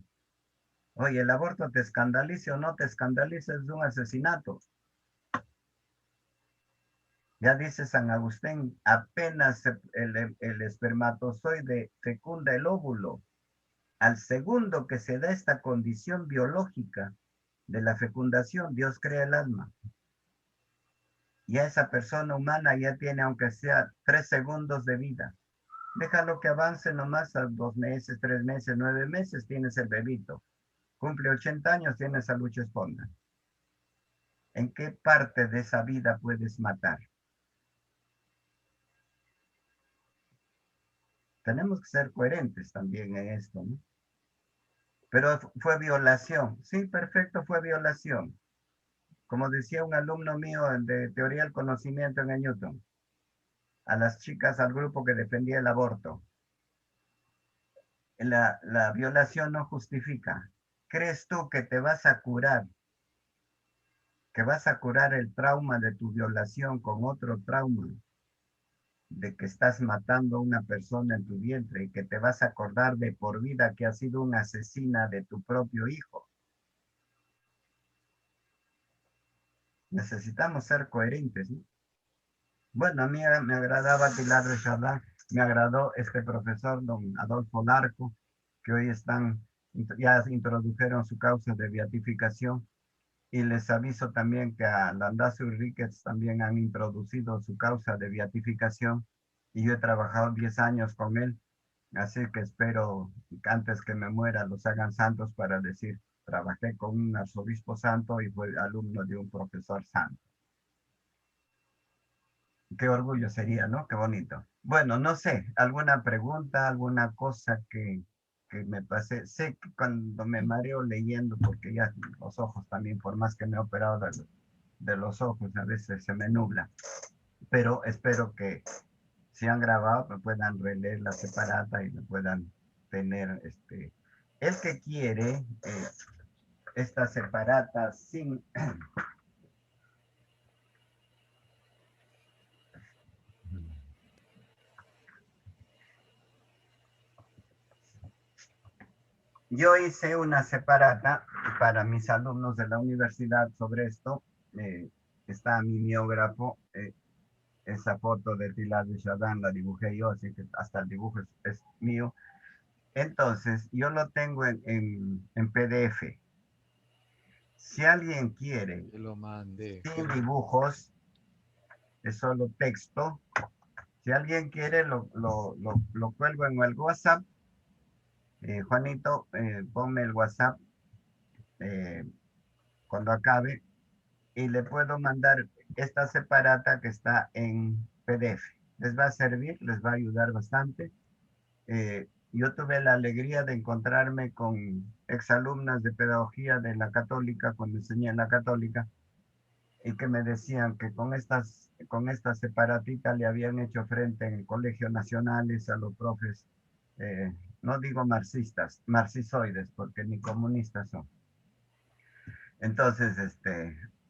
Oye, el aborto te escandalice o no te escandalice, es un asesinato. Ya dice San Agustín, apenas el espermatozoide fecunda el óvulo, al segundo que se da esta condición biológica de la fecundación, Dios crea el alma. Ya esa persona humana ya tiene, aunque sea 3 segundos de vida. Déjalo que avance nomás a 2 meses, 3 meses, 9 meses, tienes el bebito. Cumple 80 años, tienes a Lucho Esponda. ¿En qué parte de esa vida puedes matar? Tenemos que ser coherentes también en esto, ¿no? Pero fue violación. Sí, perfecto, fue violación. Como decía un alumno mío de teoría del conocimiento en el Newton, a las chicas, al grupo que defendía el aborto, la violación no justifica. ¿Crees tú que te vas a curar, que vas a curar el trauma de tu violación con otro trauma de que estás matando a una persona en tu vientre y que te vas a acordar de por vida que has sido una asesina de tu propio hijo? Necesitamos ser coherentes, ¿no? Bueno, a mí me agradaba Pilar de Chardán, me agradó este profesor, don Adolfo Larco, que hoy ya introdujeron su causa de beatificación. Y les aviso también que a Landazzo y Ricketts también han introducido su causa de beatificación. Y yo he trabajado 10 años con él. Así que espero que antes que me muera los hagan santos para decir, trabajé con un arzobispo santo y fue alumno de un profesor santo. Qué orgullo sería, ¿no? Qué bonito. Bueno, no sé, alguna pregunta, alguna cosa que me pasé. Sé que cuando me mareo leyendo, porque ya los ojos también, por más que me he operado de los ojos, a veces se me nubla. Pero espero que si han grabado, me puedan releer la separata y me puedan tener, el que quiere esta separata sin... Yo hice una separata para mis alumnos de la universidad sobre esto. Está mi miógrafo. Esa foto de Pilar de Chardán la dibujé yo, así que hasta el dibujo es mío. Entonces, yo lo tengo en PDF. Si alguien quiere, Te lo mandé. sin dibujos, es solo texto. Si alguien quiere, lo cuelgo en el WhatsApp. Juanito, ponme el WhatsApp cuando acabe y le puedo mandar esta separata que está en PDF. Les va a servir, les va a ayudar bastante. Yo tuve la alegría de encontrarme con exalumnas de pedagogía de la Católica, cuando enseñé en la Católica, y que me decían que con esta separatita le habían hecho frente en el Colegio Nacionales a los profes, no digo marxistas, marxisoides, porque ni comunistas son. Entonces,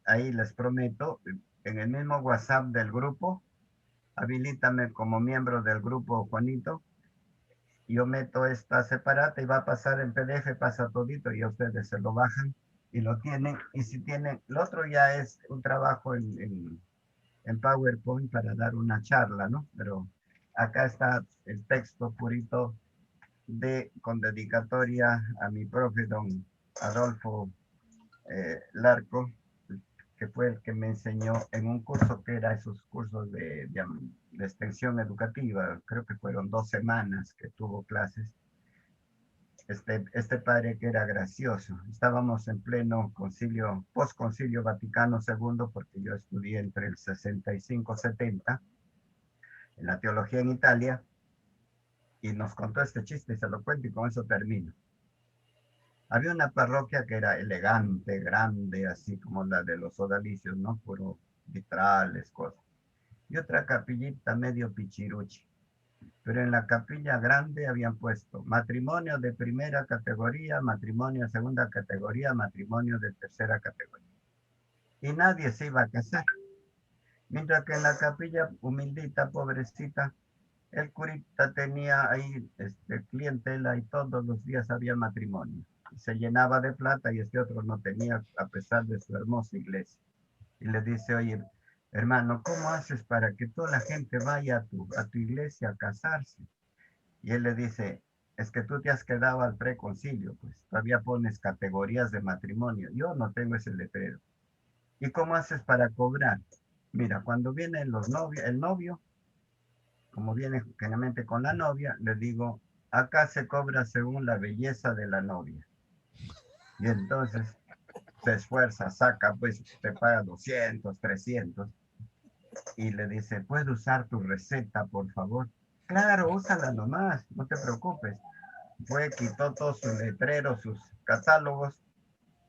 ahí les prometo, en el mismo WhatsApp del grupo, habilítame como miembro del grupo, Juanito. Yo meto esta separata y va a pasar en PDF, pasa todito y ustedes se lo bajan y lo tienen. Y si tienen, lo otro ya es un trabajo en PowerPoint para dar una charla, ¿no? Pero acá está el texto purito con dedicatoria a mi profe, don Adolfo Larco, que fue el que me enseñó en un curso que era esos cursos de extensión educativa. Creo que fueron 2 semanas que tuvo clases. Este padre que era gracioso. Estábamos en pleno concilio, post-concilio Vaticano II, porque yo estudié entre el 65 y 70 en la teología en Italia, y nos contó este chiste y se lo cuento y con eso termino. Había una parroquia que era elegante, grande, así como la de los odalicios, ¿no? Puro vitrales, cosas. Y otra capillita medio pichiruchi. Pero en la capilla grande habían puesto matrimonio de primera categoría, matrimonio de segunda categoría, matrimonio de tercera categoría. Y nadie se iba a casar. Mientras que en la capilla humildita, pobrecita, el curita tenía ahí clientela y todos los días había matrimonio. Y se llenaba de plata y este otro no tenía, a pesar de su hermosa iglesia. Y le dice, oye, hermano, ¿cómo haces para que toda la gente vaya a tu iglesia a casarse? Y él le dice, es que tú te has quedado al preconcilio, pues todavía pones categorías de matrimonio. Yo no tengo ese letrero. ¿Y cómo haces para cobrar? Mira, cuando vienen los novios, el novio, como viene generalmente con la novia, le digo, acá se cobra según la belleza de la novia. Y entonces se esfuerza, saca, pues te paga 200, 300. Y le dice, ¿puedo usar tu receta, por favor? Claro, úsala nomás, no te preocupes. Fue, quitó todos sus letreros, sus catálogos,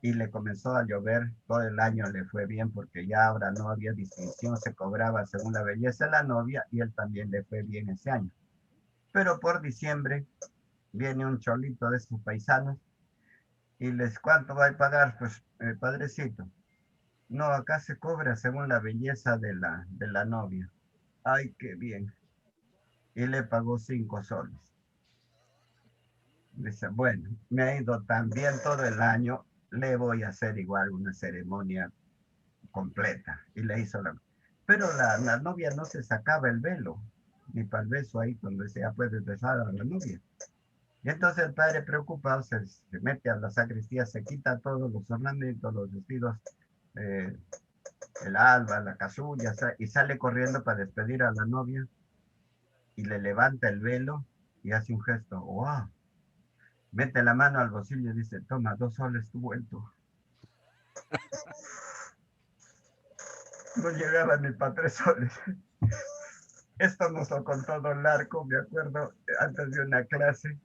y le comenzó a llover. Todo el año le fue bien porque ya ahora no había distinción, se cobraba según la belleza de la novia y él también le fue bien ese año. Pero por diciembre viene un cholito de estos paisanos y les, ¿cuánto va a pagar? Pues, padrecito, no, acá se cobra según la belleza de la novia. Ay, qué bien. Y le pagó 5 soles. Dice, bueno, me ha ido tan bien todo el año, le voy a hacer igual una ceremonia completa. Y le hizo Pero la novia no se sacaba el velo, ni para el beso ahí cuando decía, puedes besar a la novia. Y entonces el padre preocupado se mete a la sacristía, se quita todos los ornamentos, los vestidos, el alba, la casulla, y sale corriendo para despedir a la novia y le levanta el velo y hace un gesto, ¡wow! Mete la mano al bolsillo y dice, toma, 2 soles tu vuelto. No llegaba ni para 3 soles. Esto nos lo contó Don Larco, me acuerdo, antes de una clase,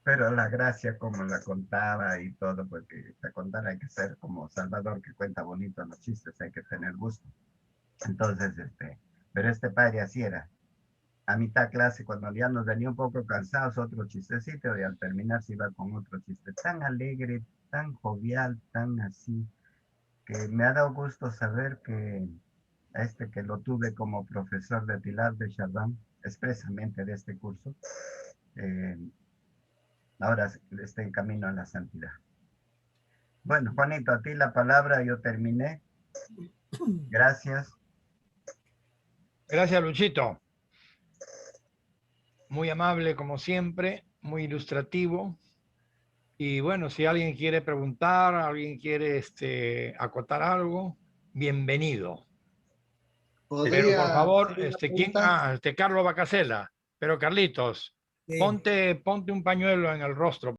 pero la gracia como la contaba y todo, porque para contar hay que ser como Salvador, que cuenta bonito los chistes, hay que tener gusto. Entonces, pero este padre así era. A mitad clase, cuando ya nos venía un poco cansados, otro chistecito, y al terminar se iba con otro chiste. Tan alegre, tan jovial, tan así, que me ha dado gusto saber que que lo tuve como profesor de Pilar de Chardin, expresamente de este curso, ahora está en camino a la santidad. Bueno, Juanito, a ti la palabra, yo terminé. Gracias. Gracias, Luchito. Muy amable como siempre, muy ilustrativo. Y bueno, si alguien quiere preguntar, alguien quiere acotar algo, bienvenido. Pero por favor, hacer una ¿quién? pregunta? Carlos Bacasela. Pero Carlitos, Sí. ponte un pañuelo en el rostro.